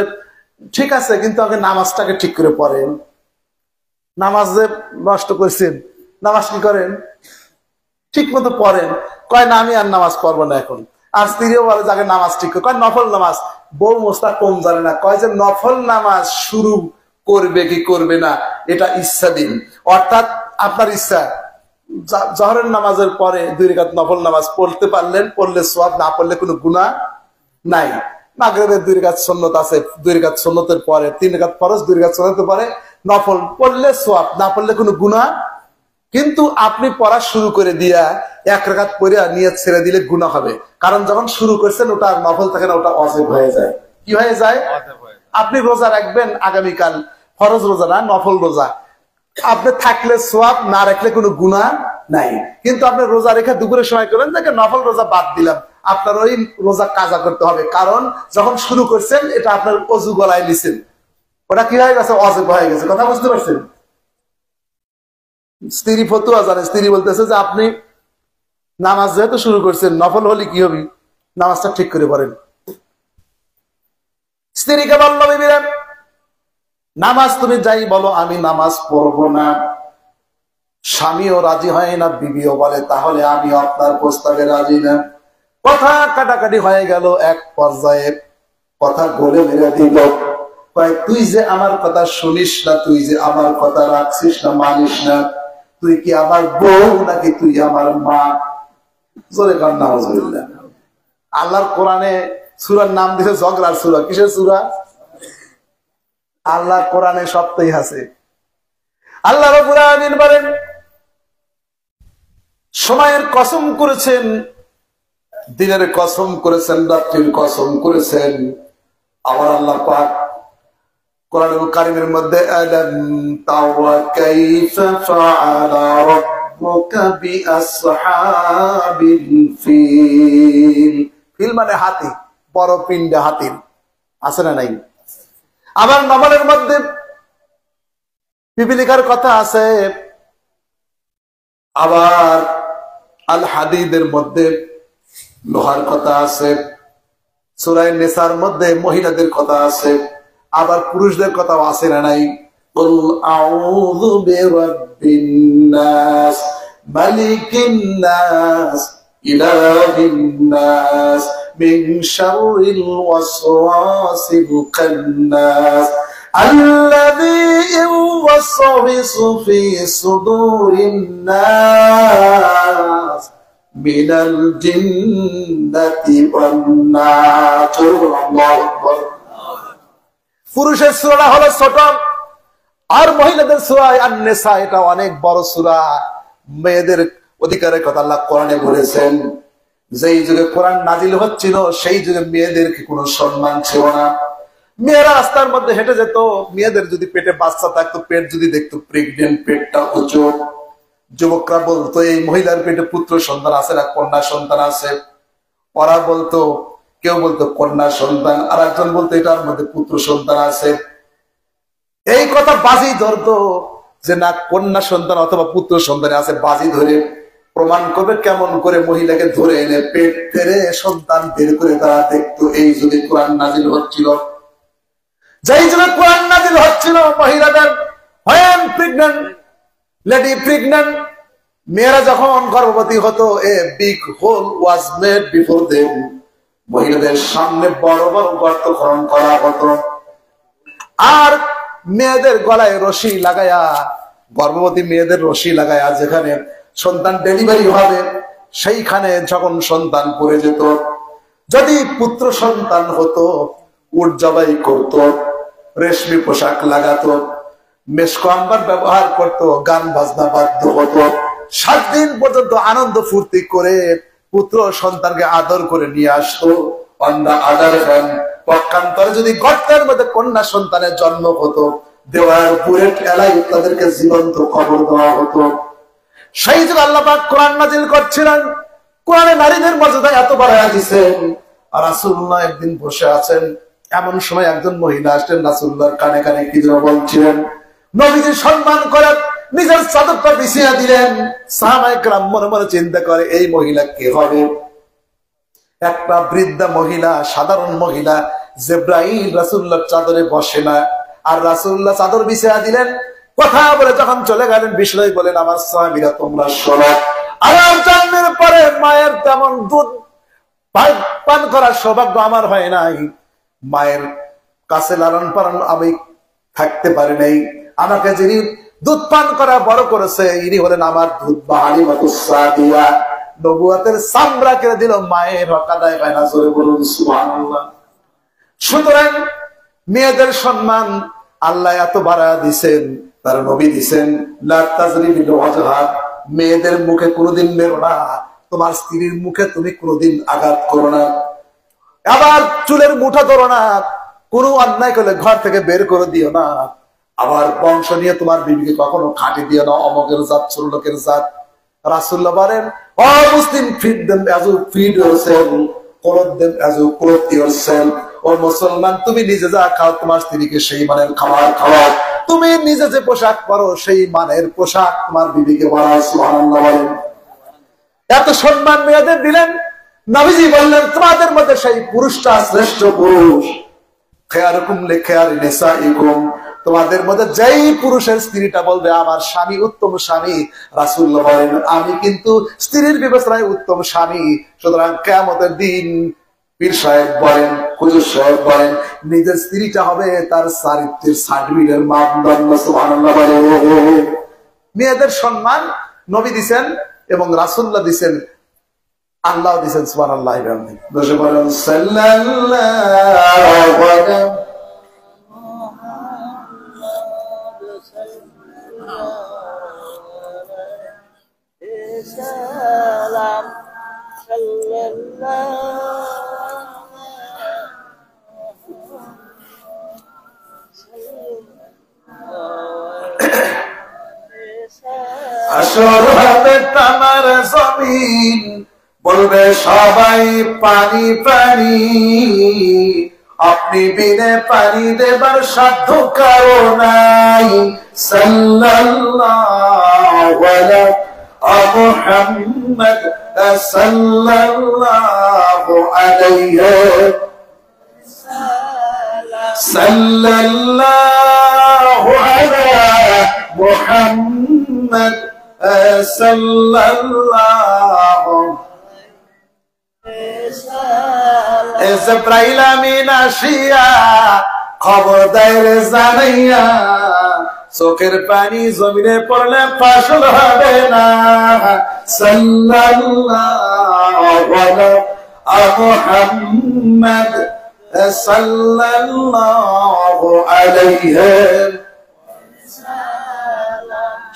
ঠিক আছে, কিন্তু আগে নামাজটাকে ঠিক করে পড়েন, নামাজ যে নষ্ট করছেন, নামাজ কি করেন ঠিক মতো পড়েন। কয় না আমি আর নামাজ পড়বো না এখন। আর স্ত্রীও বলে যাকে নামাজ ঠিক করে, কয় নফল নামাজ। বউ মোস্তা কম জানে না, কয় যে নফল নামাজ শুরু করবে কি করবে না এটা ইচ্ছা দিন, অর্থাৎ আপনার ইচ্ছা। জহরের নামাজের পরে 2 রাকাত নফল নামাজ পড়তে পারলেন, পড়লে সওয়াব, না পড়লে কোনো গুনাহ নাই। মাগরিবের 2 রাকাত সুন্নত আছে, 2 রাকাত সুন্নতের পরে 3 রাকাত ফরজ, 2 রাকাত সুন্নতের পরে নফল, পড়লে সওয়াব, না পড়লে কোনো গুনাহ। কিন্তু আপনি পড়া শুরু করে দিয়া 1 রাকাত পড়ে নিয়ত ছেড়ে দিলে গুনাহ হবে, কারণ যখন শুরু করছেন ওটা আর নফল থাকে না, ওটা ওয়াজিব হয়ে যায়। কি হয়ে যায়? আপনি রোজা রাখবেন আগামীকাল, ফরজ রোজা না নফল রোজা, আপনি থাকলে সওয়াব, না রাখলে কোনো গুনাহ নাই। কিন্তু আপনি রোজা রেখে দুপুরের সময় করলেন যে নফল রোজা বাদ দিলাম, আপনার ওই রোজা কাজা করতে হবে, কারণ যখন শুরু করছেন এটা আপনার অজু গলায় নিছেন, ওটা কি হয়ে গেছে, ওয়াজিব হয়ে গেছে। কথা বুঝতে পারছেন? স্ত্রী ফতুয়া জানে, স্ত্রী বলতেছে যে আপনি নামাজ যেহেতু শুরু করছেন, নফল হলে কি হবে, নামাজটা ঠিক করে পড়েন। স্ত্রীকে বলল বিবিরা নামাজ তুমি যাই বলো আমি নামাজ পড়বো না। স্বামীও রাজি হয় না, বিবিও বলে তাহলে আমি আপনার প্রস্তাবে রাজি না। কথা কাটাকাটি হয়ে গেল, এক পর্যায়ে কথা গলে মেরে দিল, কয় তুই যে আমার কথা শুনিস না, তুই যে আমার কথা রাখছিস না, মানিস না, তুই কি আমার বউ নাকি তুই আমার মা? জোরে কান নাউজুবিল্লাহ। আল্লাহর কোরআনে সূরার নাম দিয়েছে ঝগড়ার সূরা। কিসের সূরা? আল্লাহ কোরআনে সবটাই আছে। আল্লাহ রাব্বুল আলামিন বলেন সময়ের কসম করেছেন, দিনের কসম করেছেন, রাত্রির কসম করেছেন। আমার আল্লাহ পাক কোরআনুল কারীমের মধ্যে আলাম তাওয়া কাইফা ফাআলা রাব্বুকা বিআসহাবিল ফিল। ফিল মানে হাতি, বড় পিণ্ডে হাতির, আছে না নাই? আবার নমলের মধ্যে পিপিলিকার কথা আছে, আবার আল হাদিদের মধ্যে লোহার কথা আছে, সূরা নিসার মধ্যে মহিলাদের কথা আছে, আবার পুরুষদের কথাও আছে না নাই? কুল আউযু বিরাব্বিন নাস মালিকিন নাস ইলাহিন নাস মিন শাররিল ওয়াসওয়াসিল খান্নাস আল্লাযী ইউওয়াসওয়িসু ফি সুদুরিন নাস মিনাল জিন্নাতি ওয়ান নাস। আল্লাহু আকবার। পুরুষের সূরা হলো ছোট, আর মহিলাদের সূরা আন-নিসা এটা অনেক বড় সূরা। মেয়েদের অধিকারের কথা আল্লাহ কোরআনে বলেছেন। যেই যুগে কোরআন নাজিল হচ্ছিল সেই যুগে মেয়েদেরকে কোনো সম্মান ছিল না। মেয়েরা রাস্তার মধ্যে হেঁটে যেত, মেয়েদের যদি পেটে বাচ্চা থাকতো, পেট যদি দেখতো প্রেগনেন্ট, পেটটা উঁচু, যুবকরা বলতো এই মহিলার পেটে পুত্র সন্তান আছে না কন্যা সন্তান আছে। ওরা বলতো, কেউ বলতো কন্যা সন্তান, আর একজন বলতো এটার মধ্যে পুত্র সন্তান আছে। এই কথা বাজি ধরতো যে না কন্যা সন্তান অথবা পুত্র সন্তান আছে, বাজি ধরে প্রমাণ করবে কেমন করে মহিলাকে ধরে এনে পেট ফেরে সন্তান বের করে তারা দেখতো। এই যুগে কোরআন নাজিল হচ্ছিল, যেই যুগে কোরআন নাজিল হচ্ছিল মহিলাদের প্রেগন্যান্ট লেডি প্রেগন্যান্ট মেয়েরা যখন গর্ভবতী হতো, a big hole was made before them, মহিলাদের সামনে বড় বড় গর্ত খনন করা হতো। আর মেয়েদের গলায় রশি লাগায়া, গর্ভবতী মেয়েদের রশি লাগায়া যেখানে সন্তান ডেলিভারি হবে সেইখানে যখন সন্তান পড়ে যেত, যদি পুত্র সন্তান হতো উট জবাই করত, রেশমি পোশাক লাগাতো, মেশকো আম্বার ব্যবহার করত, গান বাজনা বাধ্য হতো, 7 দিন পর্যন্ত আনন্দ ফুর্তি করে পুত্র সন্তানকে আদর করে নিয়ে আসতো। অন্ধা আদার খান পক্ষান্তরে যদি গর্তের মধ্যে কন্যা সন্তানের জন্ম হতো, দেওয়ার পুরে এলাই তাদেরকে জীবন্ত কবর দেওয়া হতো। সেই যুগ আল্লাহ পাক কোরআন নাজিল করছিলেন, কোরআনে নারীদের মর্যাদা এত বাড়ায়া দিয়েছেন। আর রাসূলুল্লাহ একদিন বসে আছেন, এমন সময় একজন মহিলা আসলেন, রাসূলুল্লাহর কানে কানে কি যেন বলছিলেন, নবীজি সম্মান করে নিজের চাদরটা বিছিয়ে দিলেন। সাহাবায়ে কেরাম মনে মনে চিন্তা করে এই মহিলা কে হবে? একটা বৃদ্ধা মহিলা, সাধারণ মহিলা। জিবরাইল রাসূলুল্লাহর চাদরে বসে না, আর রাসূলুল্লাহ চাদর বিছিয়ে দিলেন। কথা বলে যখন চলে গেলেন, বিষয় বলেন, আমার সাহাবীরা তোমরা শোনো, আমার জন্মের পরে মায়ের তেমন দুধ পান করার সৌভাগ্য আমার হয় নাই, মায়ের কাছে লালন পালন আমি থাকতে পারি নাই। আমাকে যিনি দুধ পান করা বড় করেছে ইনি হলেন আমার দুধ বাহারি মাতুসাদিয়া, নবুয়তের চামড়া কেড়ে দিল মায়ের হক আদায় হয় না। জোরে বলুন সুবহানাল্লাহ। সুতরাং মেয়েদের সম্মান আল্লাহ এত বাড়ায়া দিছেন, তার নবী দিছেন, লা তাজরিবিল ওয়াজহা, মেয়েদের মুখে কোনোদিন মেরো না, তোমার স্ত্রীর মুখে তুমি কোনোদিন আঘাত করো না। আবার চুলের মুঠা ধরো না, কোনো অন্যায় করলে ঘর থেকে বের করে দিও না। আবার বংশ নিয়ে তোমার বিবিকে কখনো খাটি দিও না, অমকের জাত ছোট লোকের জাত। রাসূলুল্লাহ বলেন, ও মুসলিম, feed them as you feed yourself, clothe them as you clothe yourself. ও মুসলমান, তুমি নিজে যা খাও তোমার স্ত্রীকে সেই মানের খাবার খাওয়াও, তুমি নিজে যে পোশাক পরো সেই মানের পোশাক তোমার বিবিকে পরাও। সুবহানাল্লাহ বলেন। এত সম্মান মেয়েদের দিলেন। নবীজি বললেন, তোমাদের মধ্যে সেই পুরুষটা শ্রেষ্ঠ পুরুষ, খেয়ারুকুম লিখিয়ারি নিসাইকুম, তোমাদের মধ্যে যেই পুরুষের স্ত্রীটা বলবে আমার স্বামী উত্তম স্বামী, রাসূলুল্লাহ বলেন আমি কিন্তু স্ত্রীর বিবেচনায় উত্তম স্বামী। সুতরাং কিয়ামতের দিন পীর সাহেব বলেন, হুজুর সাহেব বলেন, নিজের স্ত্রীটা হবে তার চারিত্রের সার্টিফিকেটের মাপদণ্ড। সুবহানাল্লাহ বলেন। মেয়েদের সম্মান নবী দিবেন এবং রাসূলুল্লাহ দিবেন, আল্লাহ দিবেন। সুবহানাল্লাহ। বসে বলেন সাল্লাল্লাহু আলাইহি সালাম সাল্লাল্লাহু আসর হবে তামার জমিন, বলবে সবাই পানি পানি, আপনি বিনে পানি দেবার সাধ্য কারো নাই। সাল্লাল্লাহু আলাইহি মুহাম্মদ সাল্লাল্লাহু আলাইহি সাল্লাল্লাহু আলাইহি মুহাম্মদ সাল্লাল্লাহু জিবরাইল আমিন আসিয়া খবর দেয় রে জানাইয়া, চোখের পানি জমিনে পড়লে ফসল হবে না। সাল্লাল্লাহু আলাইহি মুহাম্মদ সাল্লাল্লাহু আলাইহি।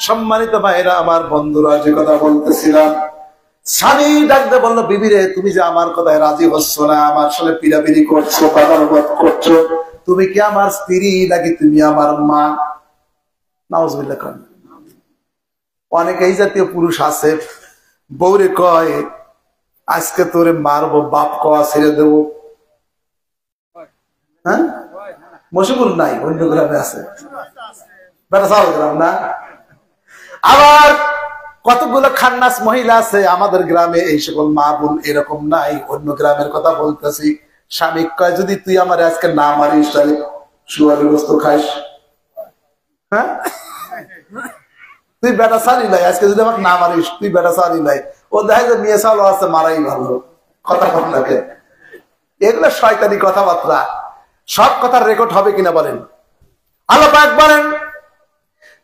সম্মানিত ভাইরা আমার, বন্ধুরা, যে কথা বলতেছিলাম, স্বামী ডাকতে বললো, বিবি রে, তুমি যে আমার কথায় রাজি হচ্ছ না, আমার সাথে পিড়াপিড়ি করছো, বাদানুবাদ করছো, তুমি কি আমার স্ত্রী নাকি তুমি আমার মা? নাউজুবিল্লাহ। অনেক এই জাতীয় পুরুষ আছে, বউরে কয় আজকে তোরে মারবো, বাপ কওয়া ছেড়ে দেবো। হ্যাঁ, মশিবুল নাই, অন্য গ্রামে আছে, বেটা চাল গ্রাম না। আবার কতগুলো খান্নাস মহিলা আছে আমাদের গ্রামে, এই সকল মা বোন এরকম নাই। অন্য গ্রামের কথা বলতেছি। স্বামী কয় যদি তুই আমার আজকে না মারিস তাহলে শুয়ারের গোস্ত খাইস। হ্যাঁ, তুই বেটা সারি লাই, আজকে যদি আমাকে না মারিস তুই বেটা সারি লাই। ও দেখা যায় মেয়ে চাল আছে, মারাই ভালো। কথা বল লাগে, এগুলো শয়তানি কথাবার্তা। সব কথার রেকর্ড হবে কিনা বলেন? আল্লাহ পাক বলেন,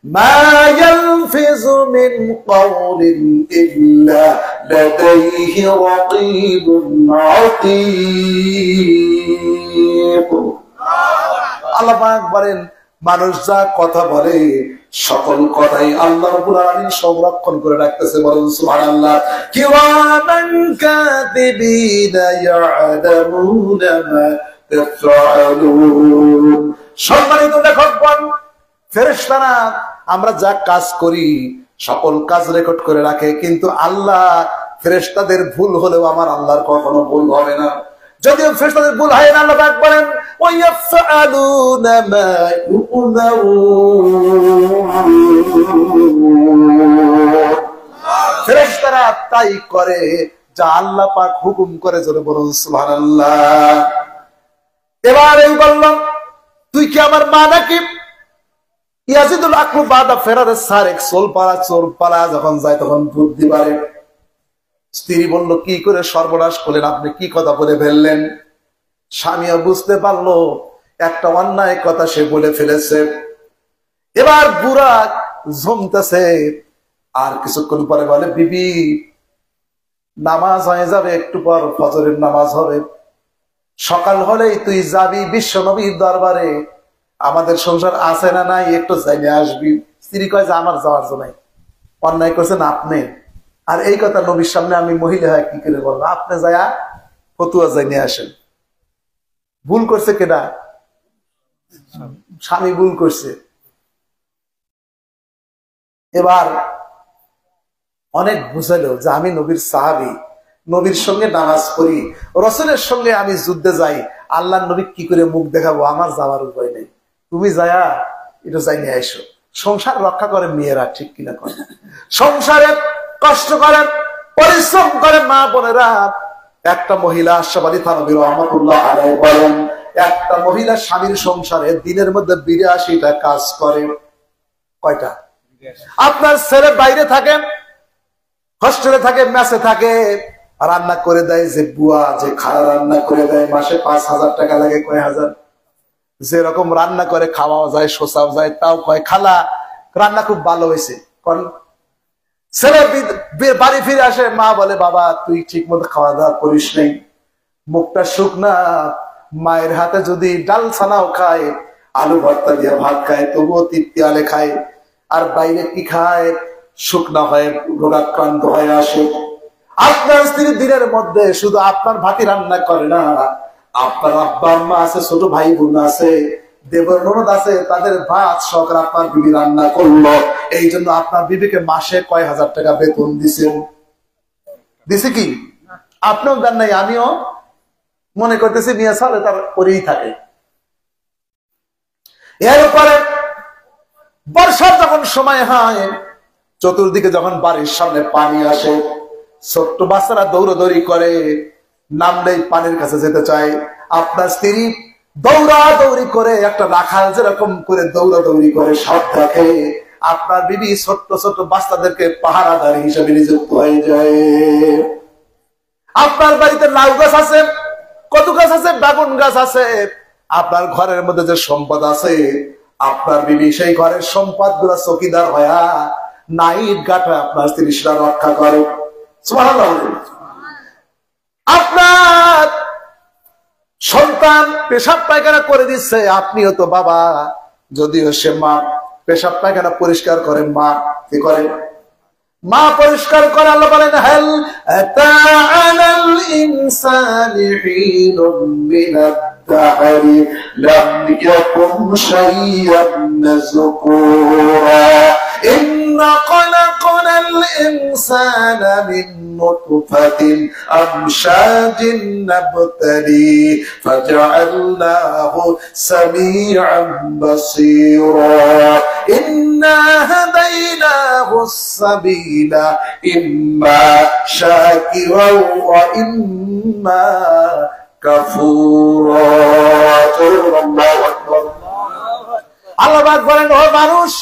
মা ইয়ালফিযু মিন কাওলিন ইল্লা লাদাইহি রাকীবুন আতীদ। আল্লাহ পাক বলেন, মানুষ যা কথা বলে সকল কথাই আল্লাহ রাব্বুল আলামিন সংরক্ষণ করে রাখতেছে। বলেন সুবহানাল্লাহ। কিরামান কাতিবিনা ইয়ালামুনা মা তাফআলুন। সম্মানিত লেখকগণ, ফেরেশতারা আমরা যা কাজ করি সকল কাজ রেকর্ড করে রাখে, কিন্তু আল্লাহ ফেরেশতাদের ভুল হলেও আমার আল্লাহর কখনো ভুল হবে না। যদিও ফেরেশতাদের ভুল হয় না, আল্লাহ পাক বলেন ওয়ায়াফআলুনা মা ইউমারুন। ফেরেশতারা তাই করে যা আল্লাহ পাক হুকুম করে। জোরে বলুন সুবহানাল্লাহ। এবার এই বললাম, তুই কি আমার মা নাকি? ইয়াজিদুল আকলু বাদা ফেরারে সারেক। চোর পালা যখন যায় তখন বুদ্ধি বাড়ে। স্ত্রী বলল, কি করে সর্বনাশ করলেন আপনি, কি কথা বলে ফেললেন? স্বামীও বুঝতে পারলো একটা অন্যায় কথা সে বলে ফেলেছে। এবার বুড়া জমতেছে, আর কিছুক্ষণ পরে বলে, বিবি নামাজ হয়ে যাবে, একটু পর ফজরের নামাজ হবে, সকাল হলেই তুই যাবি বিশ্ব নবীর দরবারে, আমাদের সংসার আছে না নাই একটু জানিয়ে আসবি। স্ত্রী কয় যে আমার যাওয়ার জন্য, অন্যায় করছেন আপনি, আর এই কথা নবীর সামনে আমি মহিলা হয় কি করে বলবো? আপনি যায়া ফতুয়া জানিয়ে আসেন। ভুল করছে কেনা? স্বামী ভুল করছে। এবার অনেক বুঝালো যে আমি নবীর সাহাবী, নবীর সঙ্গে নামাজ পড়ি, রসুলের সঙ্গে আমি যুদ্ধে যাই, আল্লাহ নবী কি করে মুখ দেখাবো? আমার যাওয়ার উপায় নেই, তুমি যায়া এটা যাই নিয়ে আইসো। সংসার রক্ষা করে মেয়েরা, ঠিক কিনা করে? সংসারে কষ্ট করেন, পরিশ্রম করে মা বোনেরা। একটা মহিলা আশরাফ আলী থানভী রাহমাতুল্লাহ আলাইহি বলেন, একটা মহিলা স্বামীর সংসারে দিনের মধ্যে 82টা কাজ করে। কয়টা? আপনার ছেলে বাইরে থাকে, হস্টেলে থাকে, মেসে থাকে, রান্না করে দেয় যে বুয়া, যে খাওয়া রান্না করে দেয়, মাসে 5,000 টাকা লাগে। কয় হাজার? যেরকম রান্না করে খাওয়াও যায়, শোষাও যায়, তাও কয় খালা রান্না খুব ভালো হয়েছে। ছেলে বাড়ি ফিরে আসে, মা বলে, বাবা তুই ঠিক মতো খাওয়া দাওয়া করিস নাই, মুখটা শুকনা। মায়ের হাতে যদি ডাল ছানাও খায়, আলু ভর্তা দিয়ে ভাত খায়, তবুও তৃপ্তি আলে খায়। আর বাইরে কি খায়? শুকনা হয়ে রোগাক্রান্ত হয়ে আসে। আপনার স্ত্রী দিনের মধ্যে শুধু আপনার ভাতি রান্না করে না, আপনার আব্বা আম্মা আছে, ছোট ভাই বোন আছে, দেবর ননদ আছে, তাদের ভাত সহকারে আপনার বিবি রান্না করলো। এই জন্য আপনার বিবিকে মাসে কয় হাজার টাকা বেতন দিছেন? দিছে কি? আপনিও দেন নাই, আমিও মনে করতেছি নিয়ে চলে, তার করেই থাকে। এরপরে বর্ষার যখন সময় হয়, চতুর্দিকে যখন বাড়ির সামনে পানি আসে, ছোট্ট বাচ্চারা দৌড়াদৌড়ি করে, নামলেই পানির কাছে যেতে চায়। আপনার স্ত্রী দৌড়াদৌড়ি করে, একটা রাখাল যেরকম করে দৌড়াদৌড়ি করে সব দেখে। আপনার বিবি ছোট্ট ছোট্ট বাচ্চাদেরকে পাহারাদার হিসেবে নিযুক্ত হয়ে যায়। আপনার বাড়িতে লাউ গাছ আছে, কদু গাছ আছে, বেগুন গাছ আছে, আপনার ঘরের মধ্যে যে সম্পদ আছে, আপনার বিবি সেই ঘরের সম্পদ গুলা চকিদার হয়া নাইট গাঠা আপনার স্ত্রী সেটা রক্ষা করে। সুবহানাল্লাহ। আপনার সন্তান পেশাব পায়খানা করে দিচ্ছে, আপনিও তো বাবা, যদিও সে মা, পেশাব পায়খানা পরিষ্কার করেন, মা কি করে? মা পরিষ্কার করে। আল্লাহ বলেন, হাল আতাআলাল ইনসানি হিনুম মিনাদ দাহরি লাম ইয়াকুন শাইয়্যান মাযকুরা ইন্না খালাকনাল ইনসানা মিন নুতফাতিন আমশাজিন নাবতালি ফাজআলনাহু সামিআন বাসীরা ইন্না হাদাইনাহুস সাবিলা ইম্মা শাকিরাও ওয়া ইম্মা কাফুরা। আল্লাহ পাক বলেন, ও মানুষ,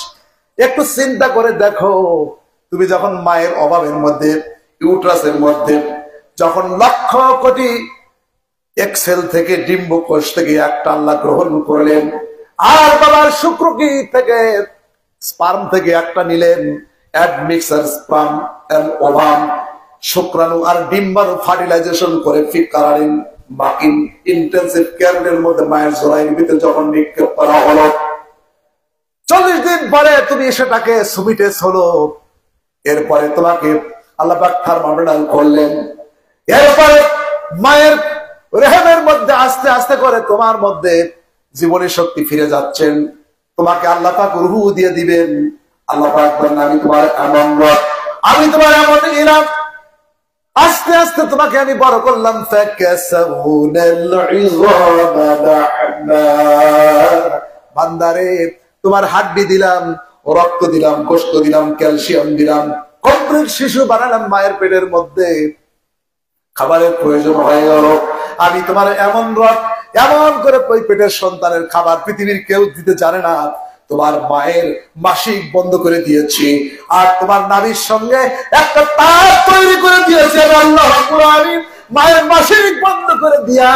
একটু চিন্তা করে দেখো, তুমি যখন মায়ের অভাবের মধ্যে, ইউট্রাসের মধ্যে, যখন লক্ষ কোটি এক্সেল থেকে, ডিম্বকোষ থেকে একটা আল্লাহ গ্রহণ করলেন, আর বাবার শুক্রকি থেকে, স্পার্ম থেকে একটা নিলেন, অ্যাডমিক্সার স্পার্ম এন্ড ওভাম, শুক্রাণু আর ডিম্বাণু ফার্টিলাইজেশন করে ফিকারিন বাকিন ইন্টেনসিভ কেয়ারের মধ্যে মায়ের জরায়ুর ভিতরে যখন নিক্ষেপ করা হলো, 40 দিন পরে তুমি সেটাকে সুবিটেস হলো, এরপরে তোমাকে আল্লাহ পাক থার্মোমিটার করলেন, এরপরে মায়ের রেহেমের মধ্যে আস্তে আস্তে করে তোমার মধ্যে জীবনের শক্তি ফিরে যাচ্ছেন, তোমাকে আল্লাহ পাক রূহ দিয়ে দিবেন। আল্লাহ পাক বলেন, আমি তোমার এমন রব, আমি তোমার এমন ইলাহ, আস্তে আস্তে তোমাকে আমি বড় করলাম। বান্দারে, তোমার হাড্ডি দিলাম, রক্ত দিলাম, গোশত দিলাম, ক্যালসিয়াম দিলাম, কমপ্লিট শিশু বানালাম মায়ের পেটের মধ্যে। খাবারের প্রয়োজন হয়ে গেল, আমি তোমার এমন রব, এমন করে ওই পেটের সন্তানের খাবার পৃথিবীর কেউ দিতে জানে না। তোমার মায়ের মাসিক বন্ধ করে দিয়েছি, আর তোমার নারীর সঙ্গে একটা তার তৈরি করে দিয়েছে আল্লাহ রাব্বুল আলামিন। মায়ের মাসিক বন্ধ করে দিয়া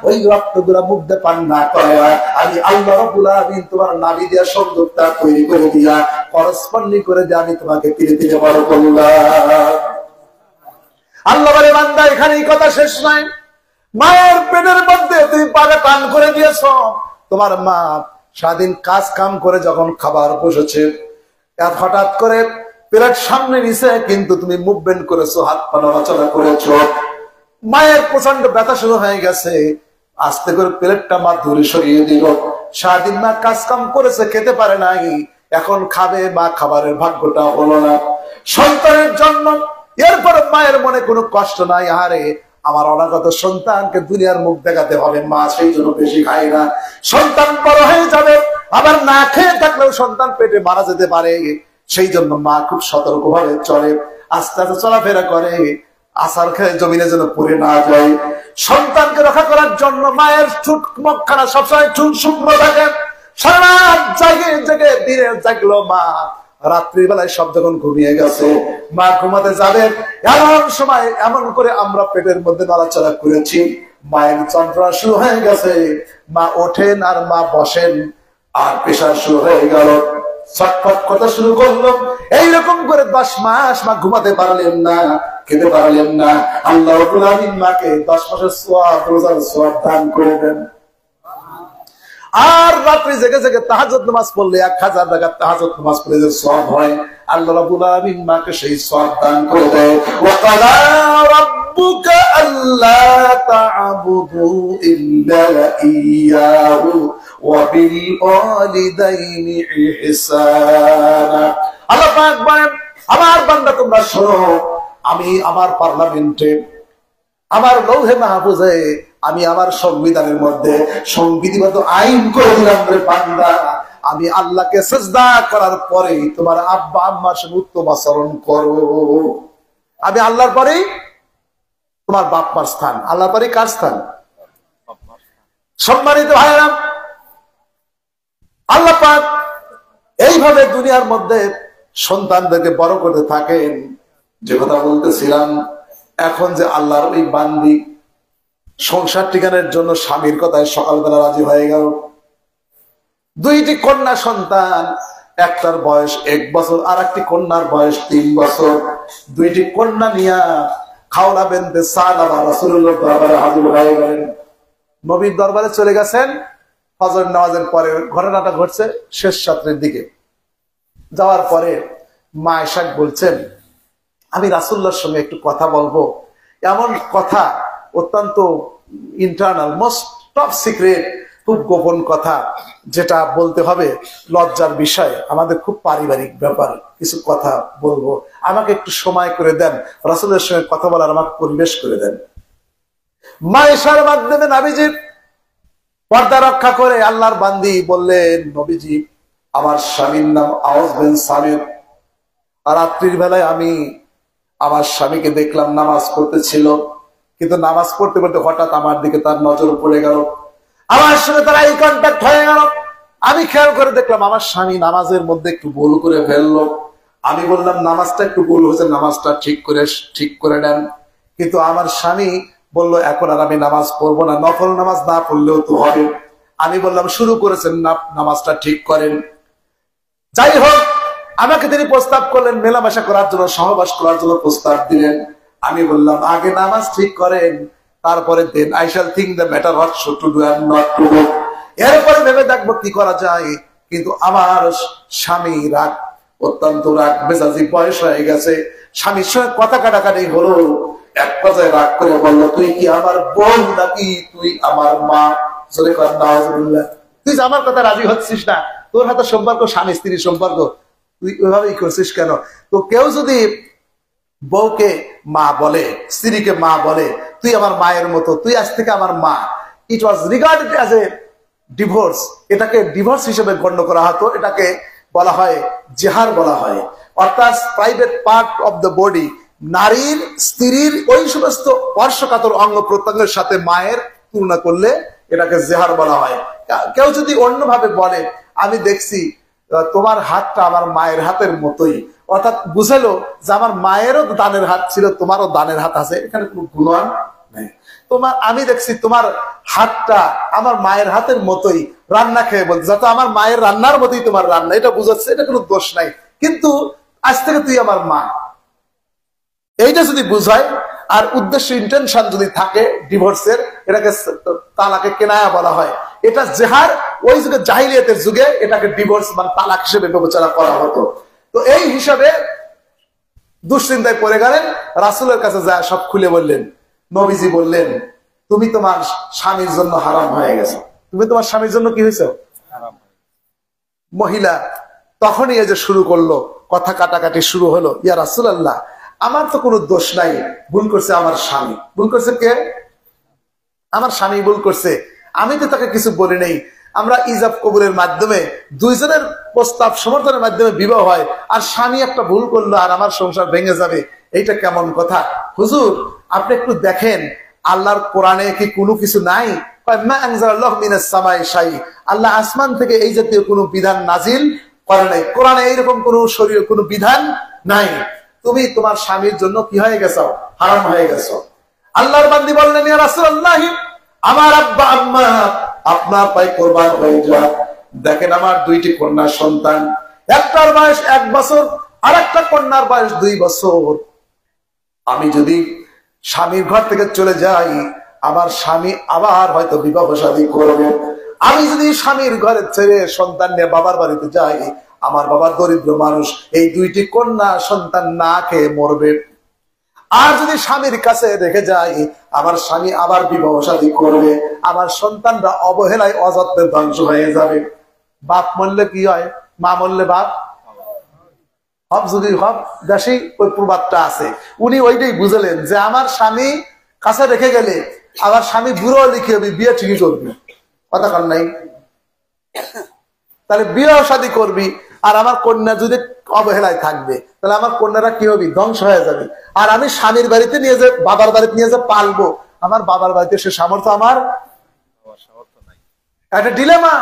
ওই রক্তগুলা মুগ্ধে পান না করে, আমি আল্লাহ রাব্বুল আলামিন তোমার নাভি দিয়া সংযোগটা তৈরি করে দিয়া করসপন্ডিং করে দিয়ে আমি তোমাকে ধীরে ধীরে বড় করলাম। আল্লাহ বলে, বান্দা এখানে এই কথা শেষ নাই। মায়ের পেটের মধ্যে তুমি পাটা টান করে দিয়েছ, তোমার মা সারাদিন কাজ কাম করে যখন খাবার বসেছে, হঠাৎ করে প্লেট সামনে নিছে, কিন্তু তুমি মুভমেন্ট করেছো, হাত পা নড়াচড়া করেছো, মায়ের প্রচন্ড ব্যথা শুরু হয়ে গেছে, আস্তে করে প্লেটটা মা দূরে সরিয়ে দিল। সারাদিন মা কাজ কাম করেছে, খেতে পারে নাই, এখন খাবে, মা খাবারের ভাগ্যটা হলো না সন্তানের জন্য। এরপর মায়ের মনে কোনো কষ্ট নাই, আরে আমার অনাগত সন্তানকে দুনিয়ার মুখ দেখাতে হবে, মা সেই জন্য বেশি খায় না। সন্তান বড় হয়ে যাবে, আবার না খেয়ে থাকলেও সন্তান পেটে মারা যেতে পারে, সেই জন্য মা খুব সতর্ক ভাবে চলে, আস্তে আস্তে চলাফেরা করে, আসার খেয়ে জমিনে যেন পড়ে না যায়। সন্তানকে রক্ষা করার জন্য মায়ের ঠোঁট মুখখানা সবসময় শুকনো থাকে, সারা রাত জাগে জেগে দিনে জাগলো মা, রাত্রির বেলায় সব যখন ঘুমিয়ে গেছে, মা ঘুমাতে যাবে, এমন সময় এমন করে আমরা পেটের মধ্যে নড়াচড়া করেছি, মায়ের যন্ত্রণা শুরু হয়ে গেছে, মা ওঠেন আর মা বসেন, আর প্রেশার শুরু হয়ে গেল, ছটফট কথা শুরু করলো। এইরকম করে 10 মাস মা ঘুমাতে পারলেন না, খেতে পারলেন না। আল্লাহ রাব্বুল আলামিন মাকে 10 মাসের সওয়াব, রোজার সওয়াব দান করে দেন। আর রাত্রি জেগে জেগে তাহাজ্জুদ নামাজ পড়লে 1000 রাকাত তাহাজ্জুদ নামাজ পড়লে যে সওয়াব হয়, আল্লাহ রাব্বুল আলামিন মাকে সেই সওয়াব দান করে দেয়। ওয়া ক্বালা রাব্বুকা আল্লা তা'বুদু ইল্লা ইয়্যাহু ওয়া বিল ওয়ালিদাইনি ইহসানা। আল্লাহ পাক বলেন, আমার বান্দা তোমরা শোনো, আমি আমার পার্লামেন্টে, আমার লৌহে মাহফুজে, আমি আমার সংবিধানের মধ্যে সংবিধিবদ্ধ আইন করে দিলাম রে বান্দা, আমি আল্লাহকে সিজদা করার পরেই তোমার আব্বা আম্মার সঙ্গে উত্তম আচরণ করো। আমি আল্লাহর পরেই তোমার বাপ মার স্থান, আল্লাহর পরেই কার স্থান? সম্মানিত ভাইরা, আল্লাহ পাক এইভাবে দুনিয়ার মধ্যে সন্তানদেরকে বড় করতে থাকেন। যে কথা বলতেছিলাম, এখন যে আল্লাহর ওই বান্দি সংসার টিকানোর জন্য স্বামীর কথায় সকালবেলা রাজি হয়ে গেল, 2টি কন্যা সন্তান, একটার বয়স 1 বছর আর একটি কন্যার বয়স 3 বছর। 2টি কন্যা নিয়ে খাওলা বিনতে সালাবা রাসূলুল্লাহ দরবারে হাজির হয়ে গেলেন। নবীর দরবারে চলে গেছেন। ফজর নামাজের পরে ঘটনাটা ঘটছে শেষ রাত্রের দিকে। যাওয়ার পরে মা আয়েশা বলছেন, আমি রাসূলুল্লাহর সঙ্গে একটু কথা বলবো, এমন কথা অত্যন্ত ইন্টারনাল, মোস্ট টপ সিক্রেট, খুব গোপন কথা, যেটা বলতে হবে লজ্জার বিষয়, আমাদের খুব পারিবারিক ব্যাপার, কিছু কথা বলবো, আমাকে একটু সময় করে দেন, রাসূলের সঙ্গে কথা বলার আমাকে পরিবেশ করে দেন। মা আয়েশার মাধ্যমে নবীজি পর্দা রক্ষা করে আল্লাহর বান্দি বললেন, নবীজি, আমার স্বামীর নাম আওস বিন সামির, আর রাত্রির বেলায় আমি আমার স্বামীকে দেখলাম নামাজ পড়তেছিল, কিন্তু নামাজ পড়তে পড়তে হঠাৎ আমার দিকে তার নজর পড়ে গেল, আমার সঙ্গে তার আই কন্ট্যাক্ট হয়ে গেল। আমি খেয়াল করে দেখলাম আমার স্বামী নামাজের মধ্যে একটু ভুল করে ফেললো। আমি বললাম নামাজটা একটু ভুল হয়েছে, নামাজটা ঠিক করে নেন। কিন্তু আমার স্বামী বললো এখন আর আমি নামাজ পড়বো না, নফল নামাজ না পড়লেও তো হবে। আমি বললাম শুরু করেছেন না, নামাজটা ঠিক করেন। যাই হোক, আমাকে তিনি প্রস্তাব করলেন মেলামেশা করার জন্য, সহবাস করার জন্য প্রস্তাব দিলেন। আমি বললাম আগে নামাজ ঠিক করেন, তারপরে then I shall think the matter what should to do and not to do, এরপরে ভেবে দেখবো কি করা যায়। কিন্তু আমার স্বামী রাগ, অত্যন্ত রাগ মেজাজি, বয়স হয়ে গেছে, স্বামীর সঙ্গে কথা কাটাকাটি হলো। এক পর্যায়ে রাগ করে বললো তুই কি আমার বোন নাকি তুই আমার মা? তুই যে আমার কথা রাজি হচ্ছিস না, তোর হাতে সম্পর্ক স্বামী স্ত্রীর সম্পর্ক, তুই ওইভাবেই করছিস কেন? তো কেউ যদি বউকে মা বলে, স্ত্রীকে মা বলে, তুই আমার মায়ের মতো, তুই আজ থেকে আমার মা, ইট ওয়াজ রিগার্ডেড অ্যাজ এ ডিভোর্স। এটাকে ডিভোর্স হিসেবে গণ্য করা হতো। এটাকে বলা হয় জেহার বলা হয়, অর্থাৎ private part of the body. নারীর স্ত্রীর ওই সমস্ত স্পর্শকাতর অঙ্গ প্রত্যঙ্গের সাথে মায়ের তুলনা করলে এটাকে জেহার বলা হয়। কেউ যদি অন্যভাবে বলে আমি দেখছি তোমার হাতটা আমার মায়ের হাতের মতোই, অর্থাৎ বুঝালো যে আমার মায়েরও দানের হাত ছিল, তোমারও দানের হাত আছে, এখানে কোনো গুণান নেই। আমি দেখছি তোমার হাতটা আমার মায়ের হাতের মতোই, রান্না খেয়ে বলছে যাতে আমার মায়ের রান্নার মতোই তোমার রান্না, এটা বুঝাচ্ছে, এটা কোনো দোষ নাই, কিন্তু আজ থেকে তুই আমার মা, এইটা যদি বুঝায়। আর উদ্দেশ্য ইন্টেনশন যদি থাকে ডিভোর্সের, এটাকে তালাকে কেনায়া বলা হয়। এটা জেহার ওই যুগে জাহিলিয়াতের যুগে এটাকে ডিভোর্স মানে তালাক হিসেবে বিবেচনা করা হতো। তো এই হিসাবে দুশ্চিন্তায় পড়ে গেলেন, রাসূলের কাছে যা সব খুলে বললেন। নবীজি বললেন তুমি তোমার স্বামীর জন্য হারাম হয়ে গেছো, তুমি তোমার স্বামীর জন্য কি হয়েছো? মহিলা তখনই এই যে শুরু করলো, কথা কাটাকাটি শুরু হলো। ইয়া রাসূলুল্লাহ, আমার তো কোনো দোষ নাই, ভুল করছে আমার স্বামী। ভুল করছে কে? আমার স্বামী ভুল করছে, আমি তো তাকে কিছু বলি নেই। আমরা ইজাব কবুলের মাধ্যমে দুইজনের প্রস্তাব সমর্থনের মাধ্যমে বিবাহ হয়, আর স্বামী একটা ভুল করলো আর আমার সংসার ভেঙে যাবে, এইটা কেমন কথা? হুজুর আপনি একটু দেখেন আল্লাহর কোরআনে কি কোনো কিছু নাই? আল্লাহ আসমান থেকে এই জাতীয় কোনো বিধান নাজিল করে নাই, কোরআনে এইরকম কোন শরীয় কোনো বিধান নাই। তুমি তোমার স্বামীর জন্য কি হয়ে গেছো? হারাম হয়ে গেছো। আল্লাহর বান্দি বললেন ইয়া রাসূলুল্লাহ, আমার আব্বা আম্মা আপনার পায়ে কুরবান হয়ে যাক। দেখেন আমার দুইটি কন্যা সন্তান, একটার বয়স 1 বছর আর একটা কন্যার বয়স 2 বছর। আমি যদি স্বামীর ঘর থেকে চলে যাই, আমার স্বামী আবার হয়তো বিবাহ শাদী করবে। আমি যদি স্বামীর ঘরে ছেড়ে সন্তান নিয়ে বাবার বাড়িতে যাই, আমার বাবা দরিদ্র মানুষ, এই দুইটি কন্যা সন্তান না খেয়ে মরবে। আর যদি স্বামীর কাছে রেখে যাই, আমার স্বামী আবার বিবাহ শাদী করবে, আমার সন্তানরা অবহেলায় অযত্নে ধ্বংস হয়ে যাবে। বাপ মরলে কি হয়? মা মরলে বাপ। হব যদি হব দেশি ওই প্রবাদটা আছে, উনি ওইটাই বুঝলেন যে আমার স্বামী কাছে রেখে গেলে আবার স্বামী বুড়ো লিখে হবে, বিয়ে ঠিকই করবি, কথা কার নাই। তাহলে বিবাহ শাদী করবি, আর আমার কন্যা যদি অবহেলায় থাকবে, তাহলে আমার কন্যারা কি হবে? ধ্বংস হয়ে যাবে। আর আমি স্বামীর বাড়িতে নিয়ে যে বাবার বাড়িতে নিয়ে যে পালবো, আমার বাবার বাড়িতে সে সামর্থ্য আমার নাই। একটা ডিলেমা,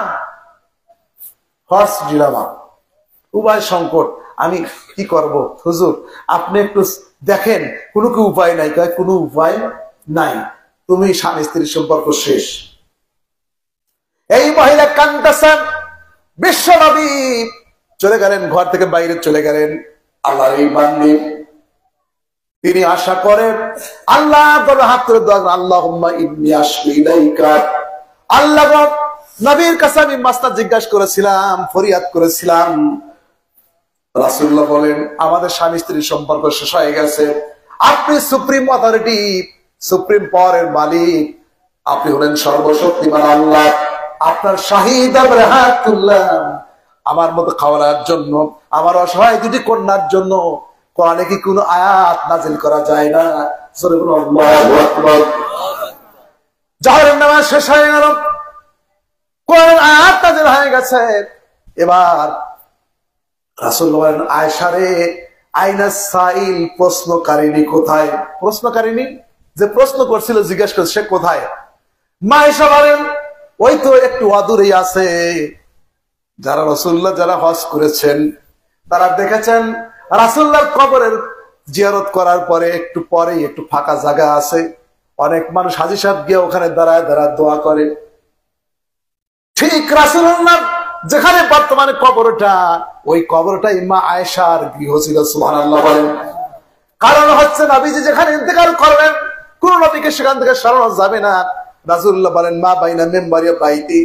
হর্স ডিলেমা, উভয় সংকট। আমি কি করব? হুজুর আপনি একটু দেখেন, কোনো কি উপায় নাই? কোনো উপায় নাই, তুমি স্বামী স্ত্রীর সম্পর্ক শেষ। এই মহিলা কান্দাছেন, বিশ্বনবী চলে গেলেন, ঘর থেকে বাইরে চলে গেলেন। আল্লাহর এই বান্দী তিনি আশা করেন আল্লাহ হাত করে দোয়া করেন, আল্লাহুম্মা ইন্নী আশকু ইলাইকা। আল্লাহ নবীর কাছে আমি মাসলা জিজ্ঞাসা করেছিলাম, ফরিয়াদ করেছিলাম। রাসূলুল্লাহ বলেন আমাদের স্বামী স্ত্রীর সম্পর্ক শেষ হয়ে গেছে, আপনি সুপ্রিম অথরিটি, সুপ্রিম পাওয়ারের মালিক, আপনি হলেন সর্বশক্তিমান আল্লাহ। আপনার শাহিদ আমরা হাত তুললাম আমার মতো খাওয়ার জন্য, আমার অসহায় দুটি কন্যার জন্য। কোরআনে কি কোনো আয়াত নাজিল করা যায় না? আল্লাহু আকবার। জোহরের নামাজ শেষ হয়ে গেল, কোরআনের আয়াত নাজিল হয়ে গেছে। এবার রাসূল বলেন আয়েশা রে, আইনা সাইল, প্রশ্নকারিনী কোথায়? প্রশ্নকারিনী যে প্রশ্ন করছিল, জিজ্ঞাসা করছে, সে কোথায়? মা আয়েশা বলেন ওই তো একটু অদূরেই আছে। যারা রাসূলুল্লাহ যারা হজ করেছেন তারা দেখেছেন রাসূলুল্লাহর কবরের জিয়ারত করার পরে একটু পরেই একটু ফাঁকা জায়গা আছে, অনেক মানুষ হাজী সাহেব গিয়ে ওখানে দাঁড়ায় দাঁড়ায় দোয়া করে। ঠিক রাসূলুল্লাহ যেখানে বর্তমানে কবরটা, ওই কবরটাই মা আয়েশার গৃহ ছিল। সুবহানাল্লাহ বলেন। কারণ হচ্ছে নবীজি যেখানে ইন্তেকাল করবেন কোন নবীকে সেখান থেকে সরানো যাবে না। রাসূলুল্লাহ বলেন মা বাইনা মিম্বারি বাইতি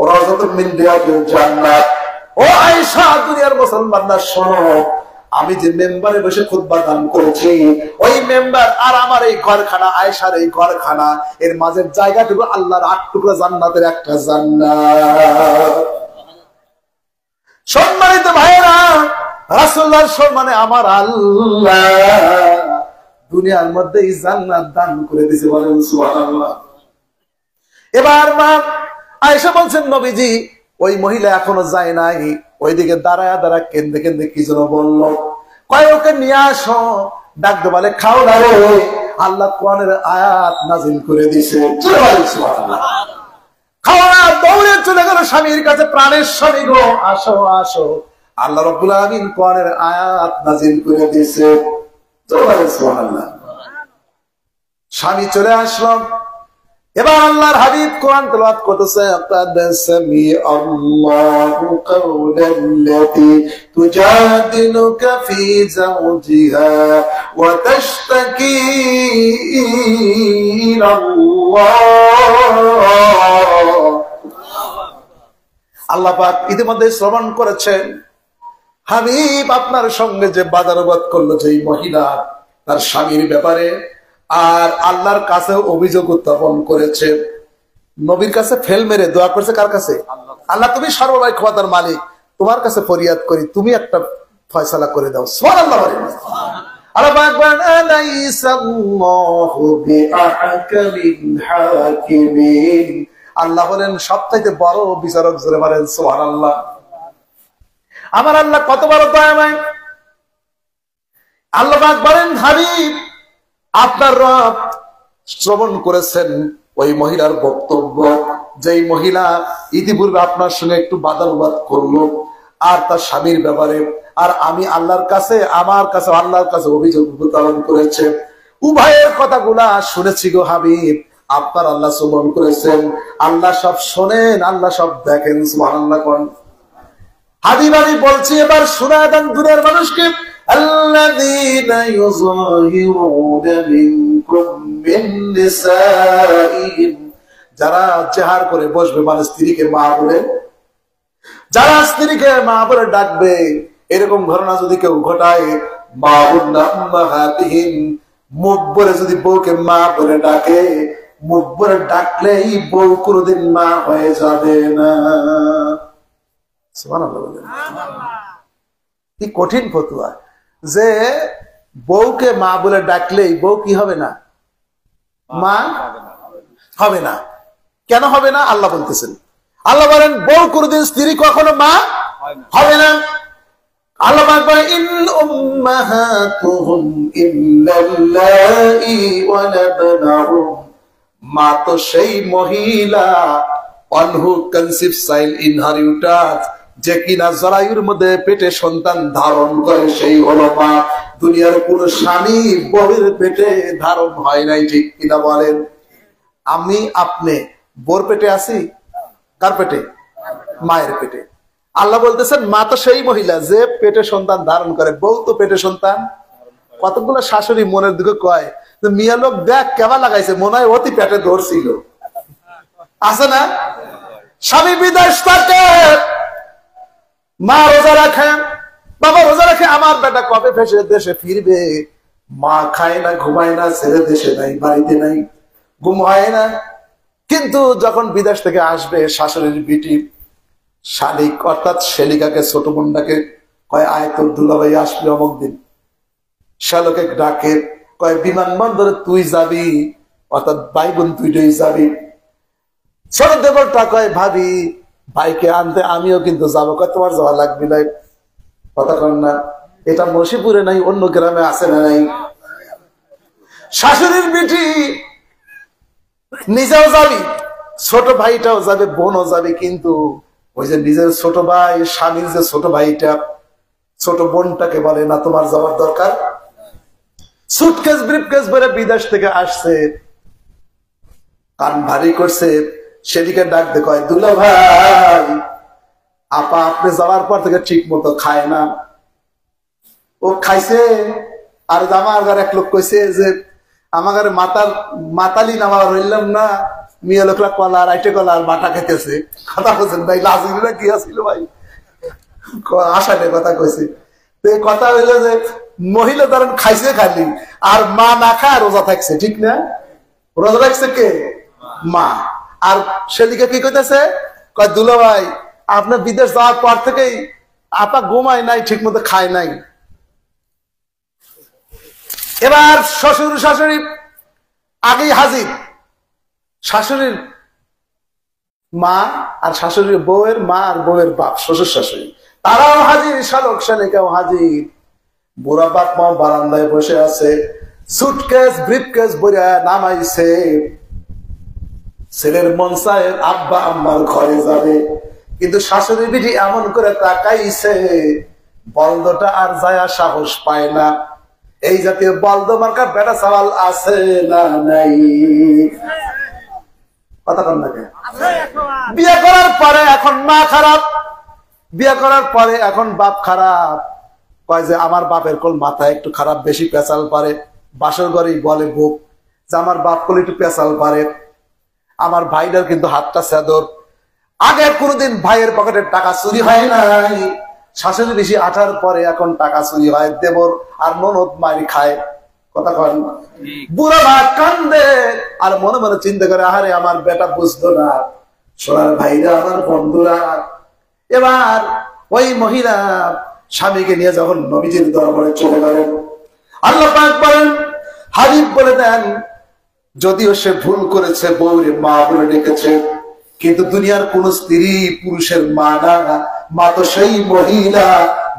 রাওযাতুম মিন রিয়াদিল জান্নাত। ও আয়েশা দুনিয়ার মুসলমানরা শোনো, আমি যে মেম্বারে বসে খুতবা দান করেছি ওই মেম্বার আর আমার এই ঘরখানা, আয়েশার এই ঘরখানা, এর মাঝের জায়গাটুকু আল্লাহর 8 টুকরা জান্নাতের একটা জান্নাত। সম্মানিত ভাইরা, রাসূলুল্লাহর সম্মানে আমার আল্লাহ দুনিয়ার মধ্যে এই জান্নাত দান করে দিয়েছে, বলেন সুবহানাল্লাহ। এবার মা আয়েশা বলছেন নবীজি ওই মহিলা এখনো যায় নাই, ওইদিকে দাঁড়ায় দাঁড়া কেন্দে কেন্দে কি যেন বলল, কয় ওকে নিয়ে আসো। ডাকতে বলে খাও না রে, আল্লাহ কোরআনের আয়াত নাজিল করে দিয়েছে। খাও না, দৌড়ে চলে গেল স্বামীর কাছে, প্রাণের স্বামী গো আসো আসো, আল্লাহ রাব্বুল আলামিন কোরআনের আয়াত নাজিল করে দিয়েছে। সুবহানাল্লাহ। স্বামী চলে আসলো, এবার আল্লাহর হাবিব কোরআন তেলাওয়াত করতেছে, ক্বাদ সামিআল্লাহু কাওলাল্লাতী তুজাদিলুকা ফী যাওজিহা ওয়া তাশতাকী ইলাল্লাহ। আল্লাহ পাক ইতিমধ্যে শ্রবণ করেছেন হাবিব আপনার সঙ্গে যে বাদানুবাদ করলো যে মহিলা তার স্বামীর ব্যাপারে, আর আল্লাহর কাছে অভিযোগ উত্থাপন করেছে, নবীর কাছে ফেল মেরে দোয়া করছে। কার কাছে? আল্লাহ তুমি সর্বময় ক্ষমতার মালিক, তোমার কাছে ফরিয়াদ করি, তুমি একটা ফয়সালা করে দাও। সুবহানাল্লাহ। আল্লাহ পাক বলেন আলাইসাল্লাহু বিআহকামিল হাকিমিন। আল্লাহ বলেন সবচাইতে বড় বিচারক, জোরে বলেন সুবহানাল্লাহ। আমার আল্লাহ কত বড় দয়াময়। আল্লাহ পাক বলেন হাবিব আপনার রব শ্রবণ করেছেন ওই মহিলার বক্তব্য, যেই মহিলা ইতিপূর্বে আপনার সঙ্গে একটু বাদানুবাদ করলো আর তার স্বামীর ব্যাপারে, আর আমি আল্লাহর কাছে, আমার কাছে আল্লাহর কাছে অভিযোগ উত্থাপন করেছে। উভয়ের কথাগুলা শুনেছি গো হাবিব, আপনার আল্লাহ শ্রবণ করেছেন, আল্লাহ সব শোনেন, আল্লাহ সব দেখেন। সুবহানাল্লাহ। কোন হাবিব আমি বলছি, এবার শোনা দেন দুনিয়ার মানুষকে। আল্লাযীনা ইউযাহিরুনা মিনকুম মিন নিসাইহিম, যারা জেহার করে বসবে, মানে স্ত্রীকে মা বলে, যারা স্ত্রীকে মা বলে ডাকবে, এরকম ঘটনা যদি কেউ ঘটায়, মাউন্না উম্মাহাতিহিম, মুখ বলে যদি বউকে মা বলে ডাকে, মুখ বলে ডাকলেই বউ কোনোদিন মা হয়ে যাবে না। সুবহানাল্লাহ। কি কঠিন ফতোয়া যে বউকে মা বলে ডাকলেই বউ কি হবে না? মা হবে না। কেন হবে না? আল্লাহ বলতেছেন, আল্লাহ বলেন বউ কোনদিন স্ত্রী কখনো মা হবে না। আল্লাহ বলেন ইন উম্মাহাতুহুম ইল্লাল্লাহি ওয়ালাদনাহুম, মা তো সেই মহিলা on who conceive child inheritance, যে কিনা জরায়ুর মধ্যে পেটে সন্তান ধারণ করে, সেই হলো মা। দুনিয়ার কোন স্বামী বউয়ের পেটে ধারণ হয় নাই, ঠিক কিনা বলেন? আমি আপনি বোর পেটে আছি, কার পেটে? মায়ের পেটে। আল্লাহ বলতেছেন মা তো সেই মহিলা যে পেটে সন্তান ধারণ করে, বউ তো পেটে সন্তান। কতগুলো শাশুড়ি মনের দিকে কয় মিয়া লোক দেখ কেবা লাগাইছে, মনে হয় অতি পেটে ধরছিল, আছে না? স্বামী বিদেশ থাকে, মা রোজা রাখে, বাবা রোজা রাখে, আমার বেটা কবে ফেসে দেশে ফিরবে? মা খায় না, ঘুমায় না, ছেলে দেশে নাই, বাড়িতে নাই, ঘুম হয় না। কিন্তু যখন বিদেশ থেকে আসবে শাশুড়ির বিটি শালিক অর্থাৎ শেলিকাকে, ছোট বোনটাকে কয় আয় তোর দুলাভাই আসবে অমুক দিন। শালকে ডাকে, কয় বিমানবন্দরে তুই যাবি, অর্থাৎ ভাই বোন দুইটাই যাবি। ছোট দেবরটা কয় ভাবি ভাইকে আনতে আমিও কিন্তু যাবো। কয় তোমার যাওয়া লাগবে না, কথা কন না, এটা মসিপুরে নাই, অন্য গ্রামে আছে না নাই? শাশুড়ির বিটি নিজেও যাবি, ছোট ভাইটাও যাবে, বোনও যাবে, কিন্তু ওই যে নিজের ছোট ভাই, স্বামীর যে ছোট ভাইটা, ছোট বোনটাকে বলে না তোমার যাওয়ার দরকার। সুটকেস ব্রিফকেস ভরে বিদেশ থেকে আসছে, কান ভারী করছে, সেদিকে ডাক দে কয় দুলা ভাই আপা আপনি যাওয়ার পর থেকে ঠিক মতো খায় না। ও খাইছে, আর আমার ঘর এক লোক কইছে যে আমার ঘরে মাতালি নামা রইলাম না, মেয়ে লোকরা কলা রাইটে কলা আর বাটা খেতেছে। কথা বলছেন ভাই, লাজিরা কি আসছিল ভাই, আশা নেই কথা কইছে। কথা হইলো যে মহিলা ধরেন খাইছে খালি, আর মা না খায় রোজা থাকছে, ঠিক না? রোজা রাখছে কে? মা। আর সেদিকে কি কইতেছে, কয় দুলা ভাই আপনার বিদেশ যাওয়ার পর থেকেই আপা ঘুমায় নাই, ঠিক মতো খায় নাই। এবার শ্বশুর শাশুড়ি আগেই হাজির, শাশুড়ির মা আর শাশুড়ির বউয়ের মা আর বউয়ের বাপ, শ্বশুর শাশুড়ি তারাও হাজির, শালক শালিকাও হাজির। বুড়া বাপ মা বারান্দায় বসে আছে, সুটকেস ব্রিফকেস বইরা নামাইছে। ছেলের মন চায় আব্বা আম্মার ঘরে যাবে, কিন্তু শাশুড়ি বিটি এমন করে তাকাইছে, বলদটা আর যায় সাহস পায় না। এই জাতীয় বলদ মার্কা বেটা সওয়াল আছে না নাই? কথা কন না কেন? বিয়ে করার পরে এখন মা খারাপ, বিয়ে করার পরে এখন বাপ খারাপ। কয় যে আমার বাপের কোল মাথায় একটু খারাপ, বেশি পেঁচাল পারে। বাসর ঘরেই বলে বুক যে আমার বাপ কোল একটু পেঁচাল পারে। আমার ভাইটার কিন্তু হাতটা সেদর। আগে কোনোদিন ভাইয়ের পকেটের টাকা চুরি হয় নাই, শাশুড়ি বেশি আঠার পরে এখন টাকা চুরি হয়, দেবর আর ননদ মারি খায়। কথা কন। বুড়া মা কান্দে আর মনে মনে চিন্তা করে, আহারে আমার বেটা বুঝতো না। সোনার ভাইরা, আমার বন্ধুরা, এবার ওই মহিলা স্বামীকে নিয়ে যখন নবীজির দরবারে চলে গেলেন, আল্লাহ পাক বলেন, হাবিব বলে দেন, যদিও সে ভুল করেছে, বউরে মা বলে ডেকেছে, কিন্তু দুনিয়ার কোন স্ত্রী পুরুষের মা না, মা তো সেই মহিলা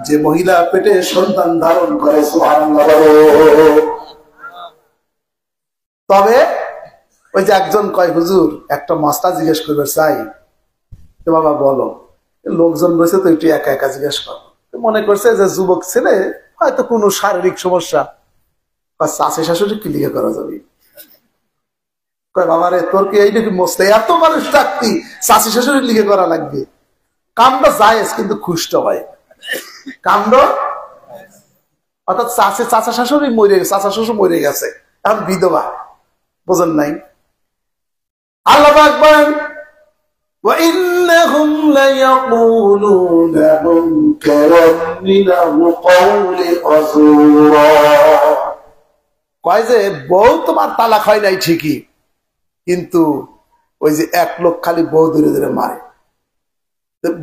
যে মহিলা পেটে সন্তান ধারণ করে। সুবহানাল্লাহ। তবে ওই যে একজন কয় হুজুর একটা মাস্টা জিজ্ঞেস করবে চাই, তো বাবা বলো। লোকজন বসে তো একটু একা একা জিজ্ঞেস করো, মনে করছে যে যুবক ছেলে হয়তো কোনো শারীরিক সমস্যা, চাষে শাশুড়ি কি লিখে করা যাবে? কয় বাবা রে, তোর কি এইটুকু মস্তে এত মানুষ থাকতি চাষি শাশুড়ি লিখে করা লাগবে? কাণ্ড জায়েজ, কিন্তু খুষ্ট হয় কাণ্ড। অর্থাৎ চাচা শাশুড়ি মরে গেছে, চাচা শ্বশুর মরে গেছে, এখন বিধবা, বোঝেন নাই? আল্লাহ পাক বলেন, وَإِنَّهُمْ لَيَقُولُونَ مُنكَرًا مِنَ الْقَوْلِ وَزُورًا। কয় যে বউ তোমার তালাক হয় নাই ঠিকই, কিন্তু ওই যে এক লোক খালি বউ ধরে ধরে মারে।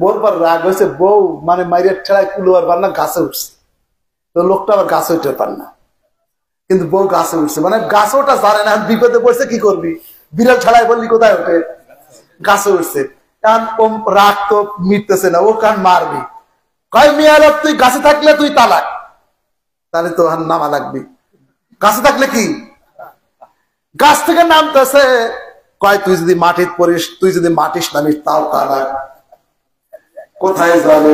বউর পর রাগ হয়েছে, বউ মানে মাইরের ঠেলায় কুলোয়ার পার না, গাছে উঠছে। তো লোকটা আবার গাছে উঠতে পার না, কিন্তু বউ গাছে উঠছে, মানে গাছে ওটা জানে না। বিপদে পড়ছে, কি করবি? বিড়াল ঠেলায় বললি কোথায় ওঠে? গাছে উঠছে। কারণ ও রাগ তো মিটতেছে না, ও কান মারবি। কয় মিয়া লোক, তুই গাছে থাকলে তুই তালাক, তাহলে তো নামা লাগবি। গাছে থাকলে কি? গাছ থেকে নামতেছে। কয় তুই যদি মাটির পড়িস, তুই যদি মাটিস নামিস, তাও তালাক। কোথায় যাবো?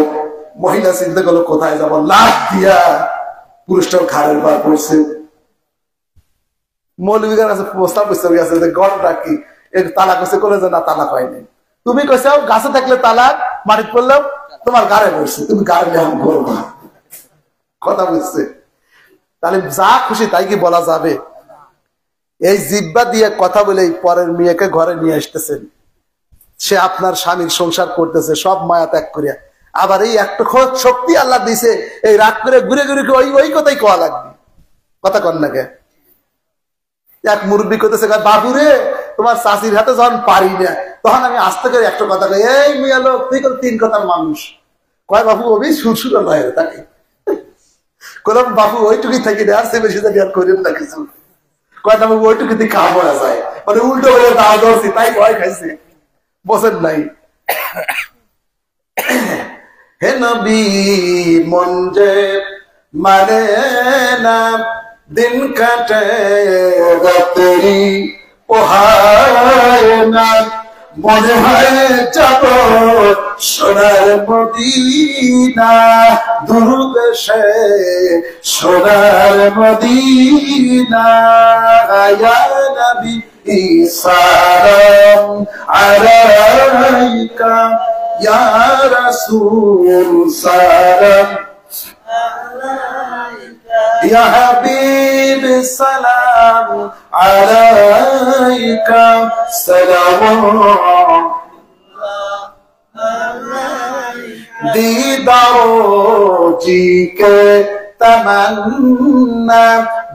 মহিলা চিন্তা করলো কোথায় যাবো, লাভ দিয়া পুরুষটার ঘাড়ের বার পড়ছে। মৌলবীদের কাছে প্রস্তাব বুঝতে গেছে যে গড়টা কি, এর তালাক হচ্ছে, করে যে না তালাক হয়নি। তুমি কইছো গাছে থাকলে তালাক, মাটির পড়লেও তোমার গাড়ে পড়ছে, তুমি গাড়ি এখন করবা। কথা বুঝছে? তাহলে যা খুশি তাই কি বলা যাবে? এই জিব্বা দিয়ে কথা বলে পরের মেয়েকে ঘরে নিয়ে আসতেছেন, সে আপনার স্বামীর সংসার করতেছে সব মায়া ত্যাগ করিয়া। আবার এই একটা শক্তি আল্লাহ দিছে, এই রাগ করে ঘুরে ঘুরে ওই ওই কথাই কোয়া লাগবে। কথা কন না কে? এক মুরব্বী করতেছে, বাবুরে তোমার চাষির হাতে যখন পারি না, তখন আমি আস্তে করে একটা কথা কই, এই মিয়া লোক তুই কত তিন কথার মানুষ। কয় বাবু ওই সুরসুর নয় তাকে। কলাম বাবু ওইটুকুই থাকি না, আর সে বেশি থাকি আর করেন না কিছু। কয় না বাবু ওইটুকু দিয়ে খাওয়া পড়া যায়, মানে উল্টো করে দাওয়া ধরছি তাই ভয় খাইছে, বসেন নাই। হে নবী মন যে মানে না, দিন কাটে রাত্রি পোহায় না, মনে হয় যাব সোনার মদিনা, দুরুদেশে সোনার মদিনা। ইয়া নবী সালাম আলাইকা, ইয়া রাসূল সালাম ইয়া হাবিব সালাম আলাইকা, সালাম दीदारो जी के तमन्ना,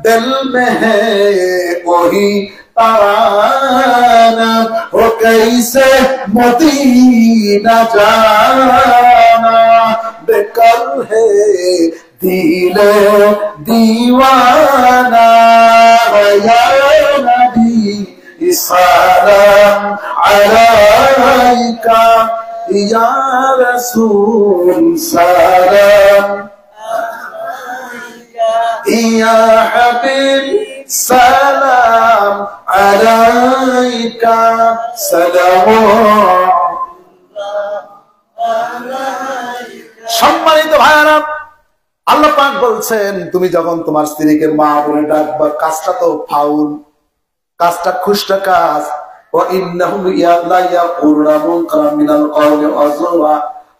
दिल में है वही तराना, वो कैसे मदीना जाना, बेकर है दिले दीवाना। या नबी सलाम अलैका, या रसूल सलाम या हबीब सलाम अलैका, सलाम। সম্মানিত ভাইরা, আল্লাহ পাক বলছেন তুমি যখন তোমার স্ত্রীকে মা বলে ডাকবা, কাজটা তো ফাউল, কাজটা খুশটা কাজ।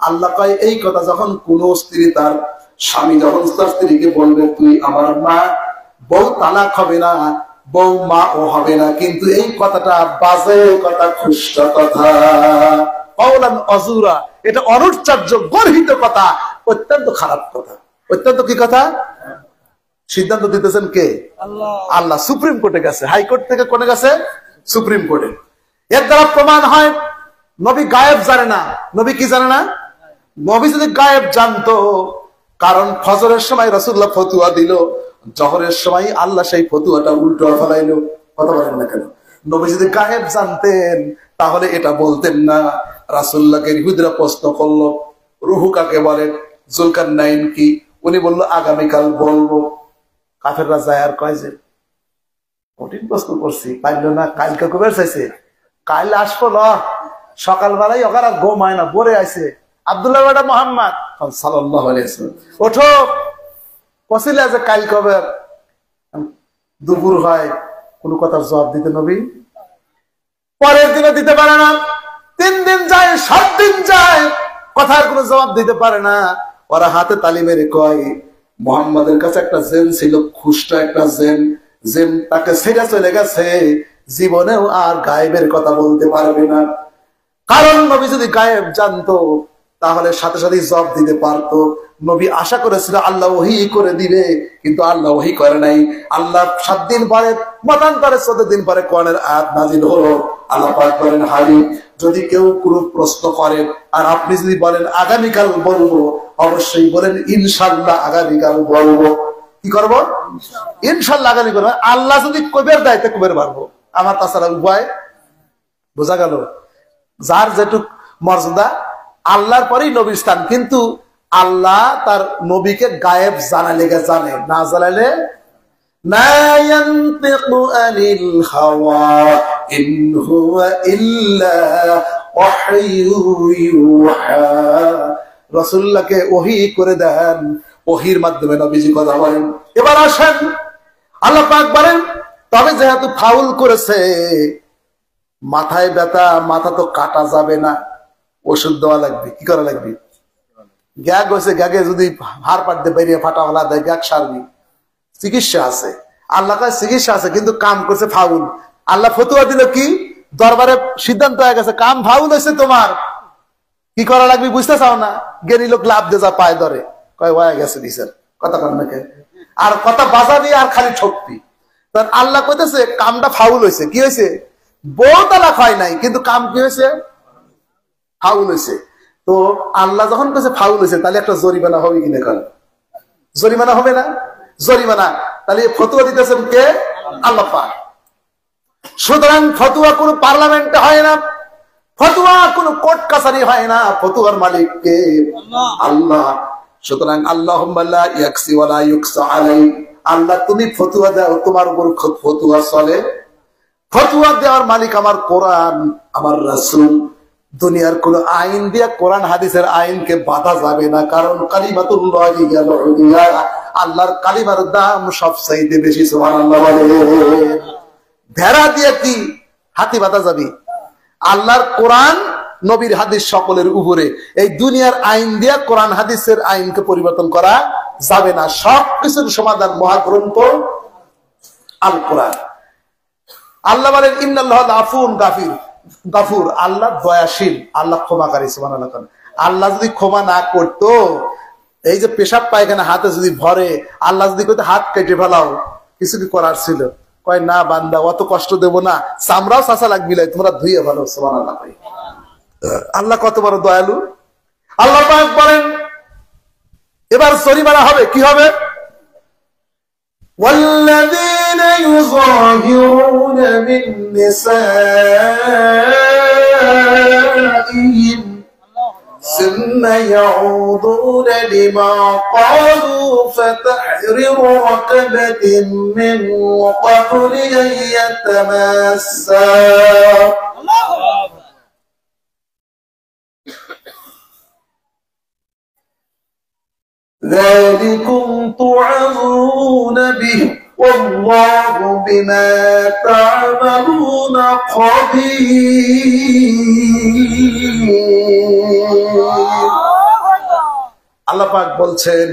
আল্লাহ কয় এই কথা যখন কোন স্ত্রী তার স্বামী যখন তার স্ত্রীকে বলবে তুই আমার মা, বউ তালাক হবে না, বউ মা ও হবে না, কিন্তু এই কথাটা বাজে কথা, খুশটা কথা, এটা অনুচ্চার্য গর্হিত কথা, অত্যন্ত খারাপ কথা। অত্যন্ত কি কথা? সিদ্ধান্ত দিতেছেন কে? আল্লাহ। সুপ্রিম কোর্টে গেছে, হাইকোর্ট থেকে কোর্টে গেছে সুপ্রিম কোর্টে। এর দ্বারা প্রমাণ হয় নবী গায়েব জানে না। নবী কি জানে না? নবী যদি গায়েব জানতো, কারণ ফজরের সময় রাসূলুল্লাহ ফতুয়া দিল, জহরের সময় আল্লাহ সেই ফতুয়াটা উল্টো ফেলাইলো। কথা বলেন না কেন? নবী যদি গায়েব জানতেন তাহলে এটা বলতেন না। রাসূলুল্লাহকে ইহুদিরা প্রশ্ন করলো রুহু কাকে বলে, জুলকারনাইন কি? উনি বললো আগামীকাল বলবো। কাফেররা যায় আর কয় যে কঠিন প্রশ্ন করছি, পাইলো না, কালকে কবে চাইছে, কাল আসবো ন, সকালবেলায় ওখানে ঘুমায় না, বরে আছে আব্দুল্লাহ বেটা মোহাম্মদ সাল্লাল্লাহু আলাইহি ওয়াসাল্লাম, ওঠো কছিলে যে কাল কবে। দুপুর হয়, কোন কথার জবাব দিতে নবী পরের দিনে দিতে পারে না। 3 দিন যায়, 7 দিন যায়, কথার কোনো জবাব দিতে পারে না। ওরা হাতে তালি মেরে কয় মুহাম্মাদের কাছে একটা জেন ছিল, খুশটা একটা জেন, জেন তাকে ছেড়ে চলে গেছে, জীবনেও আর গায়েবের কথা বলতে পারবে না। কারণ নবী যদি গায়েব জানতো তাহলে সাথে সাথে জবাব দিতে পারতো। নবী আশা করেছিল আল্লাহ ওহী করে দিবে, কিন্তু আল্লাহ ওহী করে নাই। আল্লাহ 7 দিন পরে, মতান্তরে 14 দিন পরে কোরআনের আয়াত নাযিল হলো। আল্লাহ পাক বলেন, হাবিব যদি কেউ কোনো প্রশ্ন করে আর আপনি যদি বলেন আগামীকাল বলবো, অবশ্যই বলেন ইনশাআল্লাহ আগামীকাল বলবো। কি করব? ইনশাআল্লাহ আগামী করবো। আল্লাহ যদি কবের দেয় তো কবের পারবো, আমার তাছাড়া উপায়। বোঝা গেল? যার যেটুক মর্যাদা, আল্লাহর পরেই নবীর স্থান। কিন্তু আল্লাহ তার নবীকে গায়েব জানালে জানে, না জানালে মা ইয়ানতিকু আনিল হাওয়া ইন হুয়া ইল্লা ওয়াহয়ু ইউহা। রাসূলুল্লাহকে ওহী করে দেন, ওহীর মাধ্যমে নবীজি কথা বলেন। এবার আসেন, আল্লাহ পাক বলেন তবে যেহেতু ফাউল করেছে, মাথায় ব্যথা, মাথা তো কাটা যাবে না, ওষুধ দেওয়া লাগবে। কি করা লাগবে? গ্যাগ হয়েছে, গ্যাগে যদি হাড় পাড়তে বেরিয়ে ফাটা হলা দেয়, গ্যাগ সারবি, চিকিৎসা আছে। আল্লাহ কাছে চিকিৎসা আছে, কিন্তু কাম করছে ফাউল। আল্লাহ ফতুয়া দিল কি? দরবারে সিদ্ধান্ত হয়ে গেছে, কাম ফাউল হয়েছে তোমার, কি করা লাগবে বুঝতে চাও না? গেরি লোক লাভ দিয়ে যা পায় ধরে, কয় হয়ে গেছে বিচার। কথা কর নাকি? আর কথা বাজাবি আর খালি ঠকবি। আল্লাহ কইতেছে কামটা ফাউল হয়েছে। কি হয়েছে? বউ তালাক হয় নাই, কিন্তু কাম কি হয়েছে? ফাউল হয়েছে। তো আল্লাহ যখন কাছে ফাউল হয়েছে, তাহলে একটা জরিমানা হবে কিনা? কারণ জরিমানা হবে না? জরিমানা। তাহলে ফতুয়া দিতেছেন কে? আল্লাহ পাক। সুতরাং ফতুয়া কোন পার্লামেন্টে হয় না, ফতুয়া কোন কোর্ট কাছারি হয় না, ফতুয়ার মালিক কে? আল্লাহ। সুতরাং আল্লাহুম্মা লা ইয়াকসি ওয়া লা ইউকসা আলাই। আল্লাহ তুমি ফতুয়া দাও, তোমার উপর ফতুয়া চলে। ফতোয়া দেওয়ার মালিক আমার কোরআন, আমার রাসূল। দুনিয়ার কোন আইন দিয়া কোরআন হাদিসের আইনকে বাধা যাবে না, কারণ কালিমাতুল্লাহি হিয়াল উলিয়া, আল্লাহর কালিমার দাম সবচাইতে বেশি। সুবহানাল্লাহ বলেন। ভেড়া দিয়ে কি হাতি বাধা যাবে? আল্লাহর কোরআন, নবীর হাদিস সকলের উপরে। এই দুনিয়ার আইন দিয়া কোরআন হাদিসের আইনকে পরিবর্তন করা যাবে না। সবকিছুর সমাধান মহাগ্রন্থ আল কোরআন। আল্লাহ বলেন ইন্নাল্লাহু আফুন গাফুর, আল্লাহ দয়াশীল, আল্লাহ ক্ষমাকারী। সুবহানাল্লাহ। আল্লাহ যদি ক্ষমা না করতো, এই যে পেশাব পায়খানা হাতে যদি ভরে, আল্লাহ যদি কইতো হাত কেটে ফেলাও, কিছু কি করার ছিল? কয় না বান্দা, অত কষ্ট দেব না, চামড়াও চাচা লাগবি, তোমরা ধুইয়ে ভালো। সুবহানাল্লাহ। আল্লাহ কত বড় দয়ালু। আল্লাহ পাক বলেন এবার জরিমানা হবে, কি হবে? والذين يظاهرون من نسائهم ثم يعودون لما قالوا فتحرير رقبة من قبل أن يتماسا ذلكم توعظون به والله بما تعملون خبير। আল্লাহ পাক বলছেন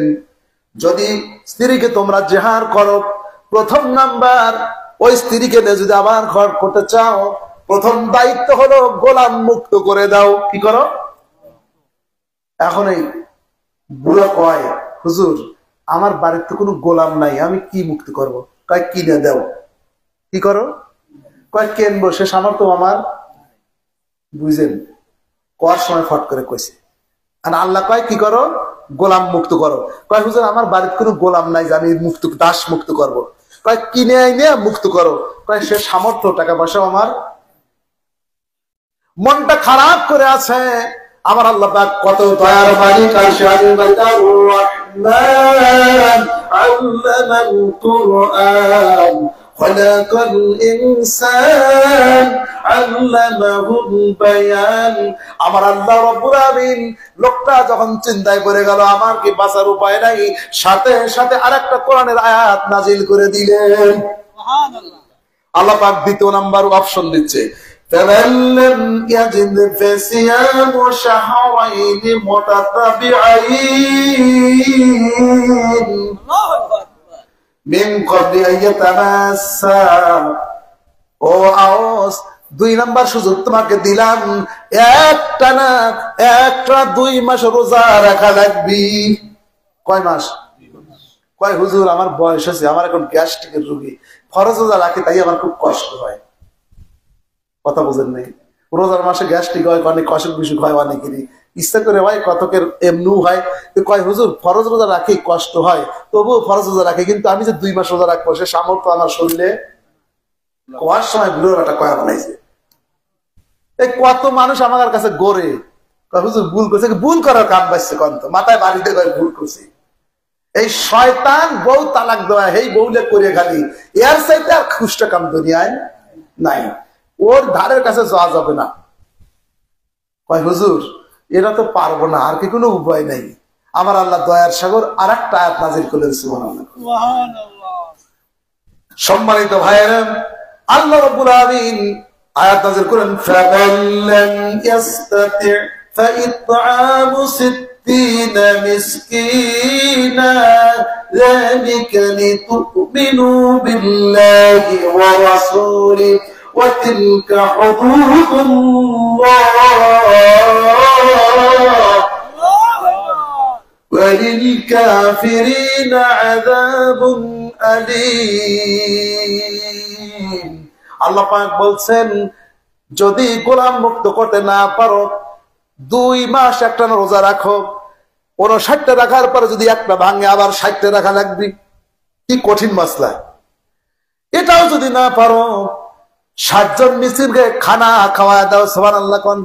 যদি স্ত্রীকে তোমরা জেহার করো, প্রথম নাম্বার ওই স্ত্রীকে যদি আবার ঘর করতে চাও, প্রথম দায়িত্ব হলো গোলাম মুক্ত করে দাও। কি করো? এখন এই বুড়া কয় হুজুর আমার বাড়িতে কোনো গোলাম নাই, আমি কি মুক্তি করব? কয় কিনে দাও। কি করো? কয় কেনবো, সে সামর্থ্য আমার। বুঝেন কর সময় ফট করে কইছে। আর আল্লাহ কয় কি করো? গোলাম মুক্ত করো। কয় হুজুর আমার বাড়িতে কোনো গোলাম নাই যে আমি মুক্ত, দাস মুক্ত করব। কয় কিনে আইনে মুক্ত করো। কয় সে সামর্থ্য, টাকা পয়সা আমার। মনটা খারাপ করে আছে। আমার আল্লাহ পাক কত দয়ার মালিক, রহমান, আল্লামাল কুরআন, খালাকাল ইনসান, আল্লামাহুল বায়ান। আমার আল্লাহ রাব্বুল আলামিন লোকটা যখন চিন্তায় পড়ে গেল আমার কি বাঁচার উপায় নাই, সাথে সাথে আরেকটা কোরআনের আয়াত নাজিল করে দিলেন। সুবহানাল্লাহ। আল্লাহ পাক দ্বিতীয় নাম্বার অপশন দিচ্ছে, فمن لم يجد فصيام شهرين متتابعين من قبل أن يتماسا। ও আওস, 2 নাম্বার সুযোগ তোমাকে দিলাম, একটা 2 মাস রোজা রাখা লাগবে। কয় মাস? কয় হুজুর আমার বয়স হয়েছে, আমার এখন গ্যাস্ট্রিকের রোগী, ফরজ রোজা রাখি তাই আমার খুব কষ্ট হয়। কথা বুঝেন নাই? রোজার মাসে গ্যাস্ট্রিক হয়, অনেক অসুখ বিসুখ হয়, অনেকেরই ইচ্ছা করে হয়, কতকের এমনিও হয়। কয় হুজুর ফরজ রোজা রাখি কষ্ট হয়, তবুও ফরজ রোজা রাখি, কিন্তু আমি যে 2 মাস রোজা রাখবো সে সামর্থ্য আমার শরীরে কোয়ার সময় বুড়োর একটা কয়া বানাইছে। এই কত মানুষ আমার কাছে গড়ে হুজুর ভুল করছে, ভুল করার কাম পাইছে কন্ত মাথায় বাড়িতে ভুল করছে। এই শয়তান বউ তালাক দেওয়া, এই বউলে করে খালি এর চাইতে আর খুষ্ট কাম দুনিয়ায় নাই। ওর ধারের কাছে যাওয়া যাবে না। কয় হুজুর এটা তো পারবো না, আর কি কোনো উপায় নাই। আমার আল্লাহ দয়ার সাগর আর একটা আয়াত নাজিল করলেন। সুবহানাল্লাহ। সম্মানিত ভাইয়েরা, আল্লাহ রাব্বুল আলামিন আয়াত নাজিল করেন, ফামান ইয়াস্তাতি ফাইতআমু 60 মিসকিনা যালিকা লিতুমিনু বিল্লাহি ওয়া রাসূলিহি وتلك حدود الله وللكافرين عذاب أليم। আল্লাহ পাক বলছেন যদি গোলাম মুক্ত করতে না পারো, 2 মাস একটা রোজা রাখো, 59টা রাখার পরে যদি একটা ভাঙে আবার 60টা রাখা লাগবে। কি কঠিন মাসলা। এটাও যদি না পারো 60 জন মিসকিনকে খানা খাওয়া দাও। সুবহানাল্লাহ। কোন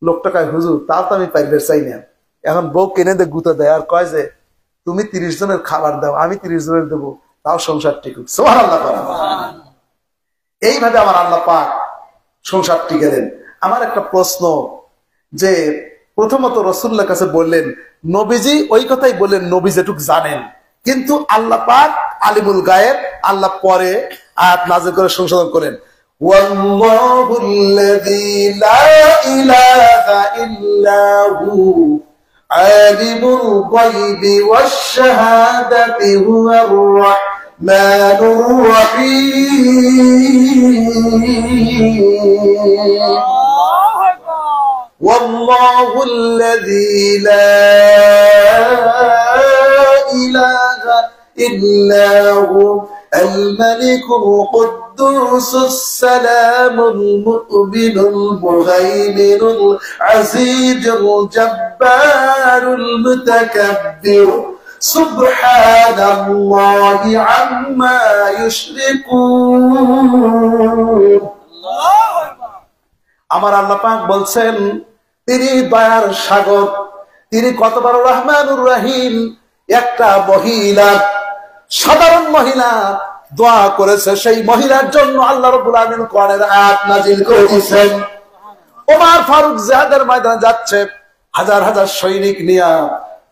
লোকটা কয় হুজুর তাও তো আমি পাইলে চাই না। এখন বউ কিনে দে গুঁতো দেয় আর কয় যে তুমি 30 জনের খাবার দাও, আমি 30 জনের দেবো, তাও সংসার ঠিক। সুবহানাল্লাহ। এইভাবে আমার আল্লাহ পাক সংসারটি গেলেন। আমার একটা প্রশ্ন, যে প্রথমত রাসূলুল্লাহর কাছে বললেন, নবীজি ওই কথাই বললেন নবী যেটুক জানেন, কিন্তু আল্লাহ পাক আলিমুল গায়েব, আল্লাহ পরে আয়াত নাযিল করে সংশোধন করেন। ওয়াল্লাহুল্লাযী লা ইলাহা ইল্লা হু আলিমুল গায়বি ওয়াশ শাহাদাতি হুয়ার রাহমানুর রহিম। والله الذي لا إله إلا هو الملك القدوس السلام المؤمن المهيمن العزيز الجبار المتكبر سبحان الله عما يشركون। আমার আল্লাহ পাক বলছেন তিনি দয়ার সাগর, তিনি কত বড় রহমানুর রহিম। একটা মহিলা, সাধারণ মহিলা দোয়া করেছে, সেই মহিলার জন্য আল্লাহ রাব্বুল আলামিন কোরআনের আয়াত নাযিল করে দিয়েছেন। ওমর ফারুক জিহাদের ময়দানে যাচ্ছে, হাজার হাজার সৈনিক নিয়ে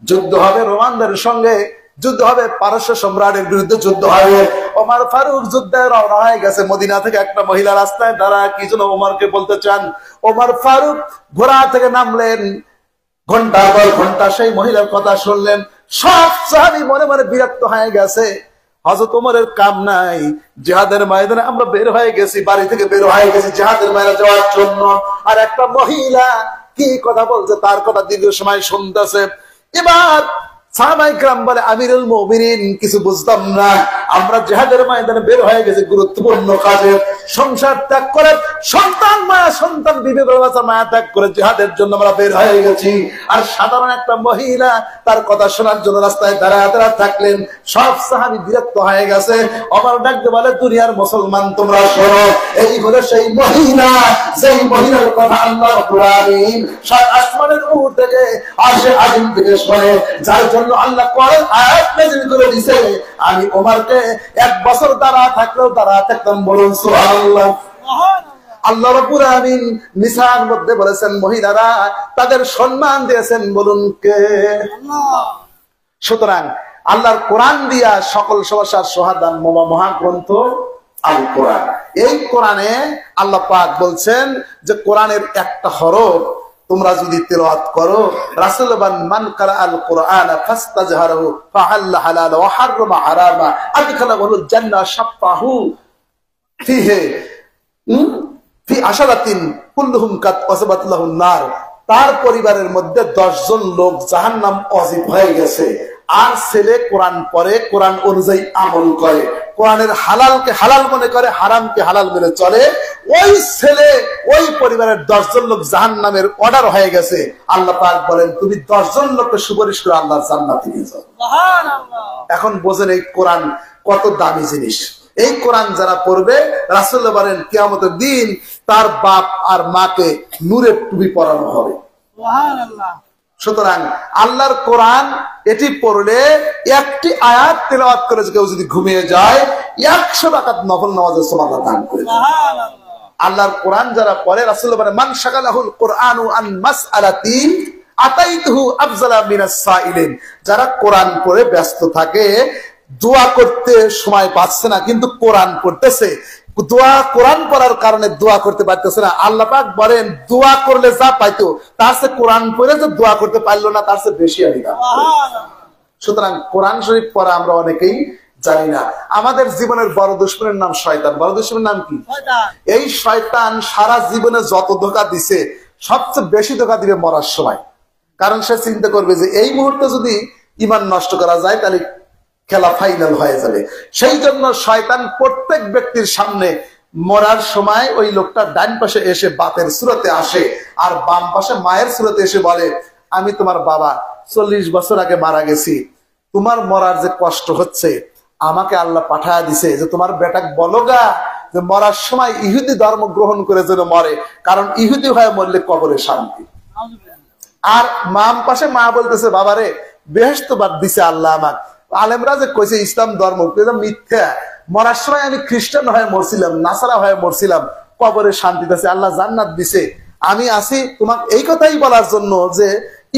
যুদ্ধ হবে, রোমানদের সঙ্গে যুদ্ধ হবে, পারস্য সম্রাটের বিরুদ্ধে যুদ্ধ হবে। ওমর ফারুক যুদ্ধে রওনা হয়ে গেছে। মদিনা থেকে একটা মহিলা রাস্তায় দাঁড়ায় কি যেন ওমরকে বলতে চান। ওমর ফারুক ঘোড়া থেকে নামলেন, ঘন্টা পর ঘন্টা সেই মহিলার কথা শুনলেন। সব সাহাবী মনে মনে বিরক্ত হয়ে গেছে, হযরত ওমরের কাম নাই, জিহাদের ময়দানে আমরা বের হয়ে গেছি, বাড়ি থেকে বের হয়ে গেছি জিহাদের ময়দানে যাওয়ার জন্য, আর একটা মহিলা কি কথা বলছে তার কথা দীর্ঘ সময় শুনতেছে। এবার সাহাবায়ে কেরাম বলে, আমিরুল মুমিনিন কিছু বুঝতাম না, আমরা জিহাদের ময়দানে বের হয়ে গেছি গুরুত্বপূর্ণ কাজে, সংসার ত্যাগ করে, সন্তান মায়া সন্তান বিবি বাচ্চা মায়া ত্যাগ করে জিহাদের জন্য আমরা বের হয়ে গেছি। আর সাধারণ একটা মহিলা তার কথা শোনার জন্য রাস্তায় দাঁড়ায় দাঁড়ায় থাকলেন। সব সাহাবী বিরক্ত হয়ে গেছে। ওমর ডাকতে বলে, দুনিয়ার মুসলমান তোমরা শোনো, এই হলো সেই মহিলা, যেই মহিলার কথা আল্লাহ রাব্বুল আলামিন সাত আসমানের উপর থেকে আরশে আজিম থেকে শোনে, যার জন্য আল্লাহ কোরআন আয়াত নাযিল করে দিয়েছে। আমি ওমরকে এক বছর দাঁড়া থাকলেও দাঁড়া থাকতাম, বলুন সুবহানাল্লাহ। আল্লাহ রাব্বুল আলামিন নিসার মধ্যে বলেছেন মহিলারা তাদের সম্মান দিয়েছেন, বলুন কে? আল্লাহ। সুতরাং আল্লাহর কোরআন দিয়া সকল সমস্যার সমাধান মহাগ্রন্থ আল কোরআন। এই কোরআনে আল্লাহ পাক বলছেন যে কোরআনের একটা হরফ তোমরা যদি তেলাওয়াত করো, রাসূল মান কারা আল কোরআন ফাস্তাজহারহু ফাহাল্লা হালাল ওয়া হারামা হারামা আদখালাহুল জান্নাহ শাফাহু ফিহি ফি আশারাতিন কুল্লুহুম কাত ওয়াসাবাত লাহুন নার। তার পরিবারের মধ্যে 10 জন লোক জাহান্নাম ওয়াজিব হয়ে গেছে। আর ছেলে কোরআন পড়ে, কোরআন অনুযায়ী আমল করে, কোরআনের হালালকে হালাল মনে করে, হারামকে হালাল মেনে চলে, ওই ছেলে ওই পরিবারের 10 জন লোক জাহান্নামের অর্ডার হয়ে গেছে। আল্লাহ পাক বলেন তুমি 10 জন লোককে সুপারিশ করে আল্লাহর জান্নাতে নিয়ে যাও। সুবহানাল্লাহ। এখন বোঝেন এই কোরআন কত দামি জিনিস। এই কোরআন যারা পড়বে, রাসূলুল্লাহ বলেন কিয়ামতের দিন তার বাপ আর মাকে নূরের টুপি পরানো হবে। সুবহানাল্লাহ। সুতরাং আল্লাহর কোরআন এটি পড়লে, একটি আয়াত তেলাওয়াত করে কেউ যদি ঘুমিয়ে যায় 100 রাকাত নফল নামাজের সওয়াব দান করে। সুবহানাল্লাহ। আল্লাহর কোরআন যারা পড়ে, রাসূলুল্লাহ বলেন মান শাগালাহুল কোরআনু আন মাসআলাতিন আতাইতুহু আফজালা মিনাস সাইলিন। যারা কোরআন পড়ে ব্যস্ত থাকে, দোয়া করতে সময় পাচ্ছে না কিন্তু কোরআন পড়তেছে, কোরআন পড়ার কারণে দোয়া করতে পারতেছে না, আল্লাহ পাক বলেন দোয়া করলে যা পাইতো তার চেয়ে কোরআন পড়ে যে দোয়া করতে পারলো না তার চেয়ে বেশি আলিদা। সুতরাং কোরআন শরীফ পড়া আমরা অনেকেই জানি না। আমাদের জীবনের বড় দুশমনের নাম শয়তান। বড় দুশমনের নাম কি? এই শয়তান সারা জীবনে যত ধোঁকা দিছে, সবচেয়ে বেশি ধোঁকা দিবে মরার সময়। কারণ সে চিন্তা করবে যে এই মুহূর্তে যদি ঈমান নষ্ট করা যায় তাহলে খেলা ফাইনাল হয়ে যাবে। সেই জন্য শয়তান প্রত্যেক ব্যক্তির সামনে মরার সময় ওই লোকটা ডান পাশে এসে বাপের সুরতে আসে, আর বাম পাশে মায়ের সুরতে এসে বলে, আমি তোমার বাবা 40 বছর আগে মারা গেছি, তোমার মরার যে কষ্ট হচ্ছে আমাকে আল্লাহ পাঠায়া দিছে যে তোমার বেটাকে বলো গা যে মরার সময় ইহুদি ধর্ম গ্রহণ করে যেন মরে, কারণ ইহুদি হয়ে মরলে কবরে শান্তি। আর মাম পাশে মা বলতেছে, বাবারে বেহেশত বাদ দিছে আল্লাহ আমাকে, আলেমরা যে কইছে ইসলাম ধর্ম মিথ্যা, মরার সময় আমি খ্রিস্টান হয়ে মরছিলাম, নাসারা হয়ে মরছিলাম, কবরে শান্তিতে আছে, আল্লাহ জান্নাত দিছে, আমি আছি তোমাকে এই কথাই বলার জন্য যে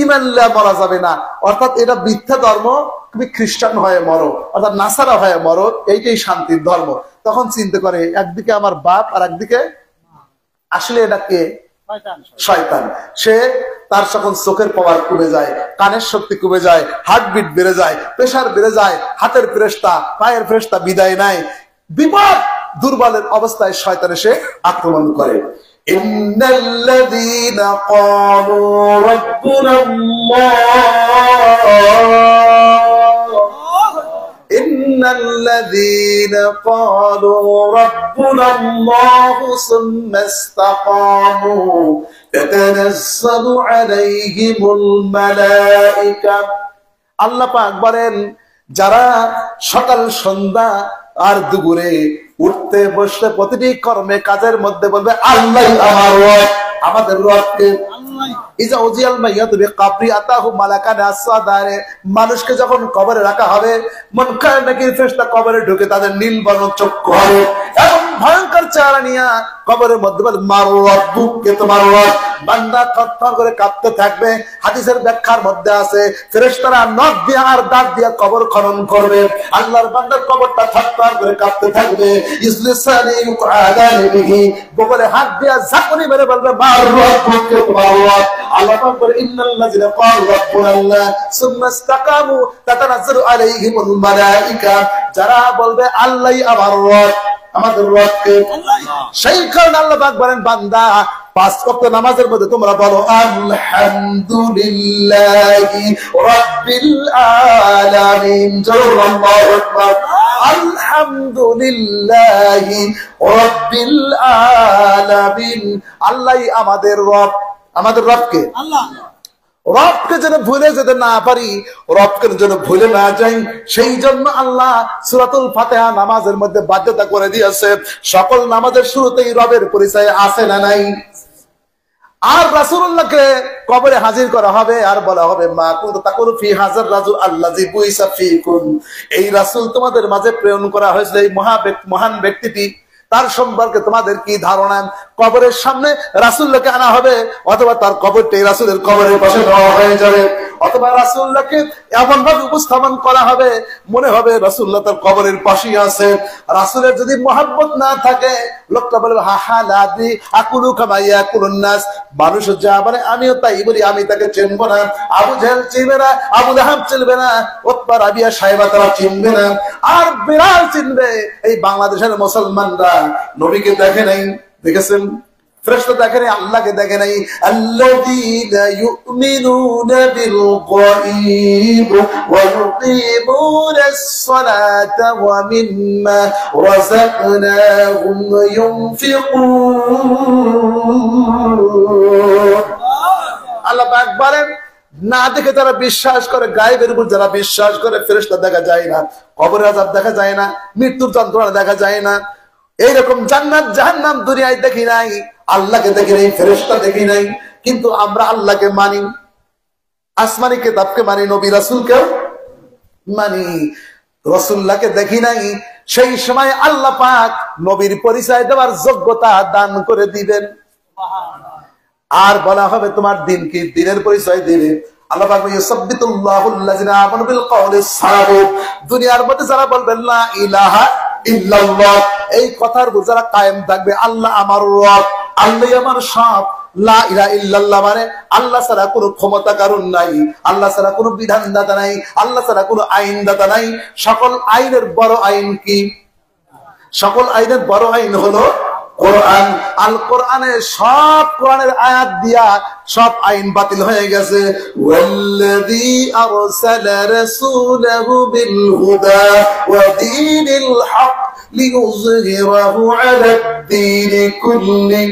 ইমানলা মরা যাবে না, অর্থাৎ এটা মিথ্যা ধর্ম, তুমি খ্রিস্টান হয়ে মরো অর্থাৎ নাসারা হয়ে মরো, এইটাই শান্তির ধর্ম। তখন চিন্তা করে একদিকে আমার বাপ আর একদিকে আসলে এটা কে? শয়তান। সে তার যখন চোখের পাওয়ার কমে যায়, কানের শক্তি কমে যায়, হার্টবিট বেড়ে যায়, প্রেশার বেড়ে যায়, হাতের ফেরেশতা পায়ের ফেরেশতা বিদায় নাই, বিপদ দুর্বলের অবস্থায় শয়তান এসে আক্রমণ করে। ইন্নাল্লাযীনা ক্বালু রাব্বুনাল্লাহ, ইন্নাল্লাযীনা ক্বালু রাব্বুনাল্লাহু সুম্মা ইসতাকামু তাতানাজ্জালু আলাইহিমুল মালায়েকা। আল্লাহ পাক বলেন, যারা সকাল সন্ধ্যা আর দুপুরে উঠতে বসতে প্রতিটি কর্মে কাজের মধ্যে বলবে আল্লাহ আমার রব, আমাদের রবকে। মানুষকে যখন কবরে রাখা হবে, মুনকার নাকির ফেরেশতা কবরে ঢুকে তাদের নীল বর্ণ চক্ষু হবে, এবং ভয়ঙ্কর চেহারা নিয়ে কবরের মধ্যে বলে মার রব্বুক, কে তোমার রব। বান্দা থরথর করে কাঁপতে থাকবে। হাদিসের ব্যাখ্যার মধ্যে আছে ফেরেশতারা নখ দিয়ে আর দাঁত দিয়ে কবর খনন করবে, আল্লাহর বান্দার কবরটা থরথর করে কাঁপতে থাকবে। ইসলিসানি ইউকাদানি বিহি, বগলে হাত দিয়ে ঝাঁকুনি মেরে বলবে মার রব্বুক, কে তোমার রব। আল্লাহ পাক বলে ইন্নাল্লাযিনা ক্বালু রাব্বুনাল্লাহ সুম্মা ইসতাকামু তাতানাজ্জালু আলাইহিমুল মালায়েকা, যারা বলবে আল্লাহই আমার রব, আমাদের রবকে। সেই কারণে আল্লাহ পাক বলেন বান্দা পাঁচ ওয়াক্ত নামাজের মধ্যে তোমরা বলো আলহামদুলিল্লাহি রাব্বিল আলামিন, আল্লাহু আকবার, আলহামদুলিল্লাহি রাব্বিল আলামিন। আল্লাহই আমাদের রব, আমাদের রবকে, আল্লাহ রবকে যেন ভুলে যেতে না পারি, রবকে যেন ভুলে না যাই, সেই জন্য আল্লাহ সূরাতুল ফাতিহা নামাজের মধ্যে বাধ্যতা করে দিয়েছে। সকল নামাজের শুরুতেই রবের পরিচয় আছে না নাই? আর রাসূলুল্লাহকে কবরে হাজির করা হবে আর বলা হবে মা কুনতু তাকুলু ফি হাযার রাজুল আল্লাযী বুইসা ফীকুম, এই রাসূল তোমাদের মাঝে প্রেরণ করা হয়েছিল, এই মহান ব্যক্তিটি, তার সম্পর্কে তোমাদের কি ধারণা? কবরের সামনে রাসূলকে আনা হবে, অথবা তার কবরটাই রাসূলের কবরের পাশে দেওয়া হয়ে যাবে, অথবা রাসূলকে এমন ভাবে উপস্থাপন করা হবে মনে হবে রাসূলুল্লাহ তার কবরের পাশেই আছে। রাসূলের যদি মহব্বত না থাকে, লোকটা বলবে হা হা লাদি আকুলু কামা ইয়াকুলুন নাস, মানুষ যা বলে আমিও তাই বলি, আমি তাকে চিনব না। আবু জাহেল চিনবে না, আবু লাহাব চিনবে না, উতবা রাবিয়া সাহেবা তারা চিনবে না, আর বিলাল চিনবে। এই বাংলাদেশের মুসলমানরা নবীকে দেখে নাই, দেখেছেন? ফেরেশতা দেখে নাই, আল্লাহকে দেখে নাই। আল্লাযীনা ইউমিনুনা বিল গায়ব ওয়া ইউকিমুনাস সালাতা ওয়া মিম্মা রাযাকনাহুম ইউনফিকুন। আল্লাহ পাক বলেন না দেখে যারা বিশ্বাস করে, গায়েবের উপর যারা বিশ্বাস করে, ফেরেশতা দেখা যায় না, কবরের আযাব দেখা যায় না, মৃত্যুর যন্ত্রণা দেখা যায় না, এইরকম জান্নাত জাহান্নাম দুনিয়ায় দেখি নাই, আল্লাহকে দেখি নাই, ফেরেশতা দেখি নাই, কিন্তু আমরা আল্লাহকে মানি, আসমানি কিতাবকে মানি, নবী রাসূলকে মানি, রাসূলুল্লাহকে দেখি নাই। সেই সময় আল্লাহ পাক নবীর পরিচয় দেওয়ার যোগ্যতা দান করে দিবেন, আর বলা হবে তোমার দিন কি, দিনের পরিচয় দিবে। আল্লাহ পাক ইউসাব্বিতুল্লাহুল্লাযিনা আমানু বিল কওলিস সাবিত, দুনিয়ার মধ্যে যারা বলবেন লা ইলাহা ইল্লাল্লাহ, এই কথার উপর যারা কায়েম থাকবে, আল্লাহ আমার রব, আল্লাহ আমার সব, লা ইলাহা ইল্লাল্লাহ মানে আল্লাহ ছাড়া কোনো ক্ষমতা কারণ নাই, আল্লাহ ছাড়া কোনো বিধানদাতা নাই, আল্লাহ ছাড়া কোনো আইনদাতা নাই। সকল আইনের বড় আইন কি? সকল আইনের বড় আইন হলো কোরআন। আল কোরআনে সব কোরআনের আয়াত দিয়া সব আইন বাতিল হয়ে গেছে। ওয়াল্লাযী আরসালা রাসূলাহু বিল হুদা ওয়া দীনিল হক লিইয়ুযহিরাহু আলাদ-দীনি কুল্লি।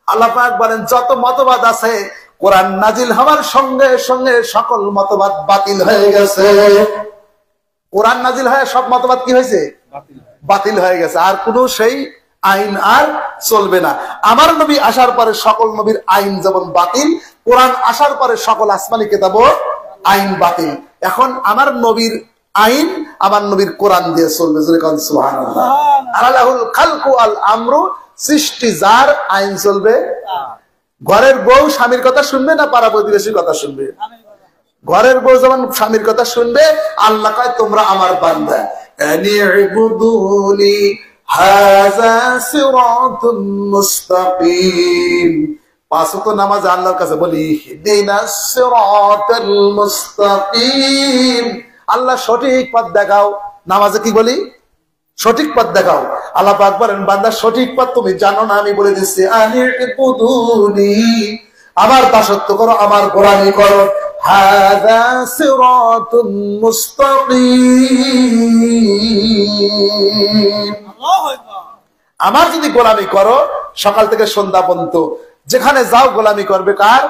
আল্লাহ পাক বলেন যত মতবাদ আছে, কোরআন নাজিল হওয়ার সঙ্গে সঙ্গে সকল মতবাদ বাতিল হয়ে গেছে। কোরআন নাজিল হয়ে সব মতবাদ কি হয়েছে? বাতিল হয়ে গেছে। আর কোনো সেই আইন আর চলবে না। আমার নবী আসার পরে সকল নবীর আইন যেমন বাতিল, কোরআন আসার পরে সকল আসমানি কিতাবও আইন বাতিল। এখন আমার নবীর আইন আমার নবীর কোরআন দিয়ে চলবে, সুবহানাল্লাহ। আলাহুল খালকু আল আমরু, সৃষ্টি যার, আইন চলবে। ঘরের বউ স্বামীর কথা শুনবে না পাড়া প্রতিবেশীর কথা শুনবে? ঘরের বউ যখন স্বামীর কথা শুনবে, আল্লাহ কয় তোমরা আমার বান্দা, আনি'বুদুনি হাযা সিরাতুম মুস্তাকিম। পাঁচ ওয়াক্ত নামাজ আল্লাহর কাছে বলি ইহদিনাস সিরাতাল মুস্তাকিম, আল্লাহ সঠিক পথ দেখাও। নামাজে কি বলি? সঠিক পথ দেখাও। আল্লাহ পাক বলেন বান্দা সঠিক পথ তুমি জানো না, আমি বলে দিচ্ছি, আনি'বুদুনি, আমার দাসত্ব করো, আমার গোলামি করো। হাযা সিরাতুম মুস্তাকিম, আমার যদি গোলামি করো সকাল থেকে সন্ধ্যা পর্যন্ত যেখানে যাও গোলামি করবে কার?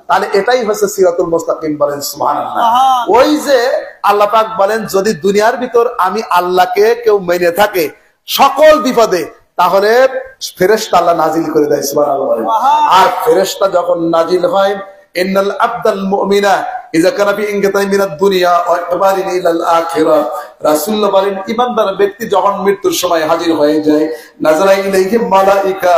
তাহলে এটাই হচ্ছে সিরাতুল মুস্তাকিম। বলেন সুবহানাল্লাহ। ওই যে আল্লাহ পাক বলেন যদি দুনিয়ার ভিতর আমি আল্লাহকে কেউ মেনে থাকে সকল বিপদে, তাহলে ফেরেশতা আল্লাহ নাজিল করে দেয়, সুবহানাল্লাহ। আর ফেরেশতা যখন নাজিল হয়, ইন্নাল আবদাল মুমিনা ইযা কানা ফি ইনকিতাই মিনাদ দুনিয়া ওয়া ইকবালিন ইলাল আখিরাহ, রাসূলুল্লাহ বলেন ঈমানদার ব্যক্তি যখন মৃত্যুর সময় হাজির হয়ে যায়, নাযারা ইলাইহি মালাইকা,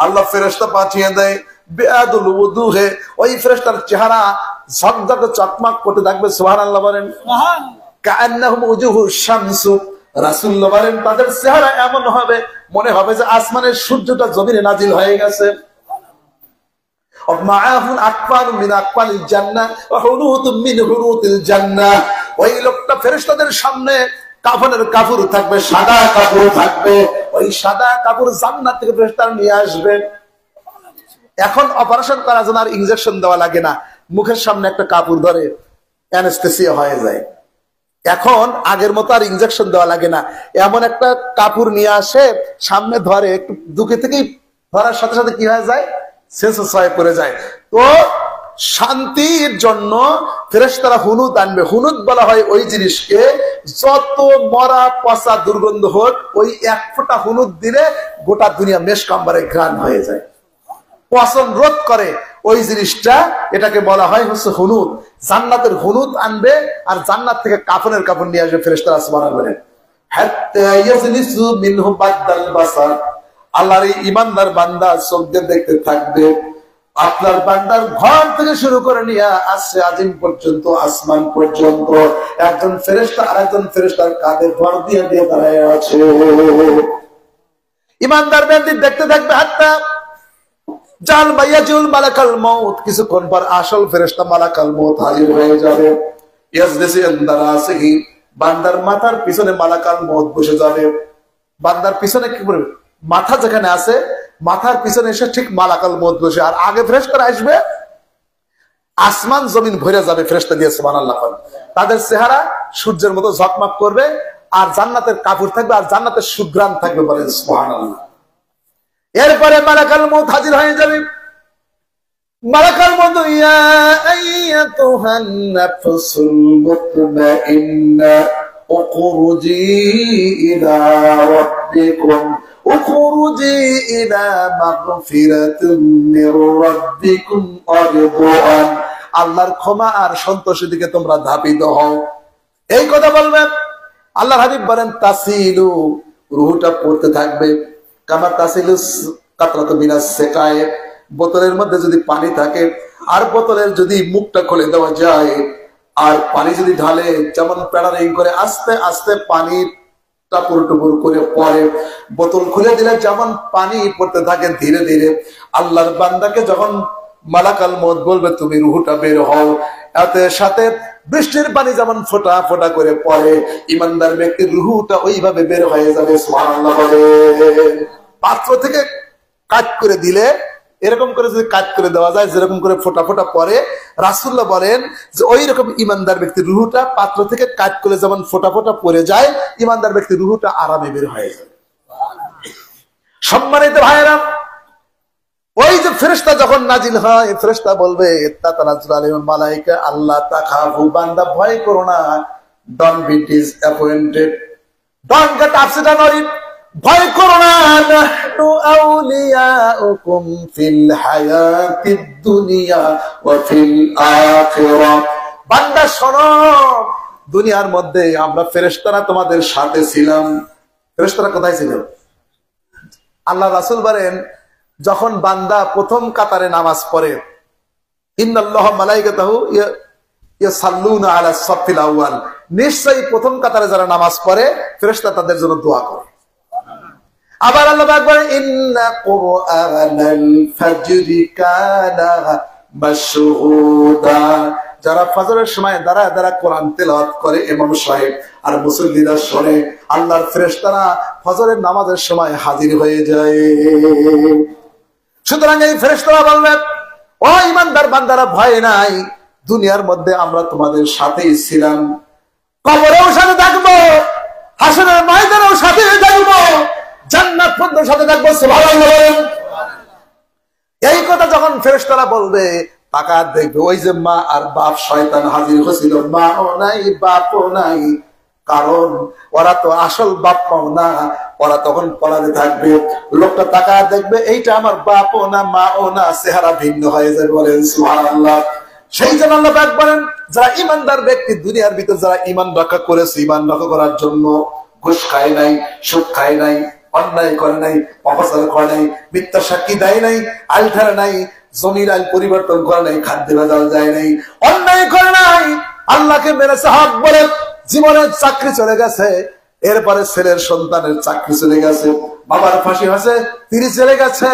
আল্লাহ ফেরেশতা পাঠিয়ে দেয়, বিআদুল ওযুহে, ওই ফেরেশতার চেহারা ঝকঝকে চকমক করতে থাকবে, সুবহানাল্লাহ বলেন। সুবহানাল্লাহ। কাআন্নাহুম উজুহুশ শামসু, রাসূলুল্লাহ বলেন তাদের চেহারা এমন হবে মনে হবে যে আসমানের সূর্যটা জমিনে নাজিল হয়ে গেছে। ওই লোকটা ফেরেশতাদের সামনে কাফনের কাপড় থাকবে, সাদা কাপড় থাকবে, ওই সাদা কাপড় জান্নাত থেকে ফেরেশতারা নিয়ে আসবে। এখন অপারেশন করার জন্য আর ইনজেকশন দেওয়া লাগে না, মুখের সামনে একটা কাপড় ধরে অ্যানেস্থেসিয়া হয়ে যায়। এখন আগের মতো আর ইনজেকশন দেওয়া লাগে না, এমন একটা কাপড় নিয়ে আসে সামনে ধরে, একটু দুঃখে থেকেই ধরার সাথে সাথে কি হয়ে যায়, সেন্সেস হয়ে পড়ে যায়। তো শান্তির জন্য ফেরেশতারা হুনুদ আনবে। হুনুদ বলা হয় ওই জিনিসকে যত মরা পচা দুর্গন্ধ হোক, ওই এক ফোঁটা হুনুদ দিলে গোটা দুনিয়া মেশকাম্বারে ঘ্রাণ হয়ে যায়, পচন রোধ করে ওই জিনিসটা, এটাকে বলা হয় হচ্ছে হুনুদ। জান্নাতের হুনুদ আনবে আর জান্নাত থেকে কাফনের কাপড় নিয়ে আসবে ফেরেশতারা, সুবহানাল্লাহ বলেন। হাত্তা ইয়াজলিসু মিনহু বাদাল বাসার, আল্লাহর এই ঈমানদার বান্দা চোখ দিয়ে দেখতে থাকবে। আপনার বান্দার ঘর থেকে শুরু করে নিয়ে আসছে আজিম পর্যন্ত, আসমান পর্যন্ত, একজন ফেরেশতা আরেকজন ফেরেশতার কাঁধে ভর দিয়ে দিয়ে দাঁড়ায় আছে। ঈমানদার বান্দি দেখতে থাকবে হাত্তা জাল মায়াজুল মালাকাল মউত, কিছুক্ষণ পর আসল ফেরেশতা মালাকাল মউত হাজির হয়ে যাবে। ইয়াজলিসু ইনদা রাসিহি, বান্দার মাথার পিছনে মালাকাল মউত বসে যাবে। বান্দার পিছনে কি করবে? মাথা যেখানে আছে মাথার পিছনে এসে ঠিক মালাকাল মউত বসে, আর আগে ফেরেশতারা আসবে, আসমান জমিন ভরে যাবে ফেরেশতা দিয়ে, সুবহানাল্লাহ। তাদের চেহারা সূর্যের মতো ঝকমক করবে, আর জান্নাতের কাপড় থাকবে, আর জান্নাতের সুঘ্রাণ থাকবে, বলেন সুবহানাল্লাহ। এরপরে মালাকাল মউত হাজির হয়ে যাবে। মালাকাল মউত, ইয়া আইয়াতুহান নাফসুল মুতমাইন্না উখরুজি ইলা রাব্বিকুম উখরুজি ইলা মাগফিরাতিন মির রাব্বিকুম ওয়া রিদওয়ান, আল্লাহর ক্ষমা আর সন্তোষের দিকে তোমরা ধাবিত হও। এই কথা বলবেন। আল্লাহর হাবিব বলেন তাসিলু, রূহটা পড়তে থাকবে, কামা তাসিলু কাতরাতু মিনাস সিকায়ে, বোতলের মধ্যে যদি পানি থাকে আর বোতলের যদি মুখটা খুলে দেওয়া যায় আর পানি যদি ঢালে, যেমন প্যাডালিং করে আস্তে আস্তে পানি টাপুর টুপুর করে পড়ে, বোতল খুলে দিলে যেমন পানি পড়তে থাকে ধীরে ধীরে, আল্লাহর বান্দাকে যখন মালাকাল মউত বলবে তুমি রূহটা বের হও, এতে সাথে বৃষ্টির পানি যেমন ফোঁটা ফোঁটা করে পড়ে, ইমানদার ব্যক্তির রূহটা ওইভাবে বের হয়ে যাবে, সুবহানাল্লাহ বলে। পাত্র থেকে কাট করে দিলে, এরকম করে যদি কাট করে দেওয়া যায় যেরকম করে ফোঁটা ফোঁটা পরে, রাসূলুল্লাহ বলেন যে ওই রকম ইমানদার ব্যক্তির রূহটা পাত্র থেকে কাট করে যেমন ফোঁটা ফোঁটা পড়ে যায়, ইমানদার ব্যক্তির রূহটা আরামে বের হয়ে যায়। সম্মানিত ভাইয়েরা, ওই যে ফেরেশতা যখন নাজিল হয়, ফেরেশতা বলবে তাতানাজ্জালু আলাইহিল মালায়েকা আল্লা তাখাফু, বান্দা ভয় করো না, don't be disappointed, don't get upset or worried, ভয় করো না, নাহনু আউলিয়াউকুম ফিল হায়াতিদ দুনিয়া ওয়া ফিল আখিরাহ। বান্দা শোনো, দুনিয়ার মধ্যে আমরা ফেরেশতারা তোমাদের সাথে ছিলাম। ফেরেশতারা কোথায় ছিল? আল্লাহ রাসূল বলেন, যখন বান্দা প্রথম কাতারে নামাজ পড়ে, ইন্নাল্লাহা মালাইকাতাহু ইয়াসাল্লুনা আলা সাফিল আউয়াল, নিশ্চয়ই প্রথম কাতারে যারা নামাজ পড়ে ফেরেশতা তাদের জন্য দোয়া করে। আবার আল্লাহ পাক বলেন, ইন্না কুরআনাল ফাজরি কানা মাশহুদা, যারা ফজরের সময় দাঁড়ায় দাঁড়ায় কোরআন তেলাওয়াত করে ইমাম সাহেব আর মুসল্লিরা শুনে, আল্লাহর ফেরেশতারা ফজরের নামাজের সময় হাজির হয়ে যায়। সুতরাং এই ফেরেশতারা বললেন, ও ঈমানদার বান্দারা, ভয় নাই, দুনিয়ার মধ্যে আমরা তোমাদের সাথেই ছিলাম, কবরেও সাথে থাকবো, হাসরের ময়দানেও সাথে থাকবো, জান্নাত পর্যন্ত সাথে থাকবো। সুবহানাল্লাহ। এই কথা যখন ফেরেশতারা বলবে, টাকা দেখবে ওই যে মা আর বাপ শয়তান হাজির হয়েছিল, মাও নাই বাপও নাই, কারণ ওরা তো আসল বাপ মাও না, ওরা তখন পলাতে থাকবে। লোকটা টাকা দেখবে, এইটা আমার বাপও না মাও না, চেহারা ভিন্ন হয়ে যায়। বলেন সুবহানাল্লাহ। সেই জন্য আল্লাহ পাক বলেন, যারা ইমানদার ব্যক্তি, দুনিয়ার ভিতর যারা ইমান রক্ষা করেছে, ইমান রক্ষা করার জন্য ঘুষ খায় নাই, সুদ খায় নাই, অন্যায় করে নাই, অপচার করে নাই, মিথ্যা সাক্ষী দেয় নাই, আলঠার নাই, জমির আইল পরিবর্তন করে নাই, খাদ্য ভেজাল যায় নাই, অন্যায় করে নাই, আল্লাহকে মেরেছে হক বলে, জীবনের চাকরি চলে গেছে, এরপরে ছেলের সন্তানের চাকরি চলে গেছে, বাবার ফাঁসি হয়েছে, তিনি চলে গেছে,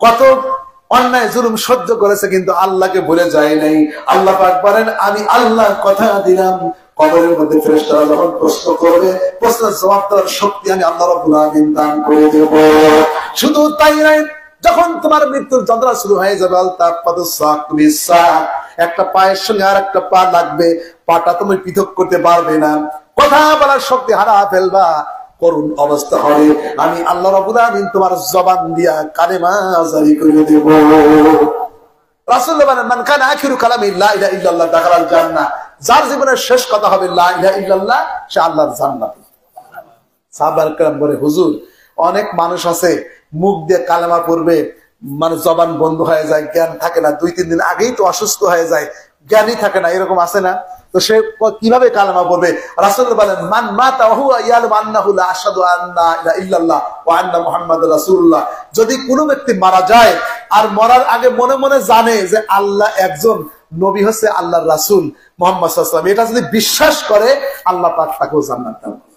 কত অন্যায় জুলুম সহ্য করেছে, কিন্তু আল্লাহকে ভুলে যায় নাই। আল্লাহ পাক বলেন, আমি আল্লাহ কথা দিলাম, কবরের মধ্যে ফেরেশতারা যখন প্রশ্ন করবে, প্রশ্নের জবাব দেওয়ার শক্তি আমি আল্লাহ রাব্বুল আলামিন দান করে দেব। শুধু তাই নয়, যখন তোমার মৃত্যুর যন্ত্রণা শুরু হয়ে যাবে, একটা পায়ের সঙ্গে আর একটা পা লাগবে, পাটা তুমি পৃথক করতে পারবে না, কথা বলার শক্তি হারা ফেলবা, করুণ অবস্থা হবে, আমি আল্লাহ রাব্বুল আলামিন তোমার জবান দিয়া কালেমা জারি করে দেব। রাসূলুল্লাহ বলেন, মান কানা আখিরু কালামি লা ইলাহা ইল্লাল্লাহ দাখালাল জান্নাহ, যার জীবনের শেষ কথা হবে লা ইলাহা ইল্লাল্লাহ, সে আল্লাহর জান্নাতি। সাহাবায়ে কেরাম বলে, হুজুর, অনেক মানুষ আছে মুখ দিয়ে কালেমা পড়বে, মানে জবান বন্ধ হয়ে যায়, জ্ঞান থাকে না, 2-3 দিন আগেই তো অসুস্থ হয়ে যায়, জ্ঞানই থাকে না, এরকম আছে না? তো সে কিভাবে কালেমা পড়বে? রাসূলুল্লাহ বলেন, মান মাতা ওয়া হুয়া ইয়ালামু আন্নাহু লা আশহাদু আন্না ইলাহা ইল্লাল্লাহ ওয়া আন্না মুহাম্মাদুর রাসূলুল্লাহ, যদি কোনো ব্যক্তি মারা যায় আর মরার আগে মনে মনে জানে যে আল্লাহ একজন, নবী হচ্ছে আল্লাহর রাসূল মুহাম্মদ সাল্লাল্লাহু আলাইহি ওয়াসাল্লাম, এটা যদি বিশ্বাস করে, আল্লাহ পাক তাকেও জান্নাত দান করবেন।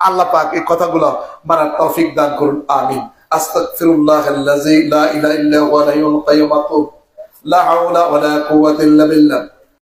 আল্লাহ পাক এই কথাগুলো মানার তৌফিক দান করুন, আমিন। আস্তাগফিরুল্লাহাল্লাযী লা ইলাহা ইল্লা হুয়াল হাইয়ুল কাইয়্যুম, লা হাওলা ওয়া লা কুওয়াতা ইল্লা বিল্লাহ।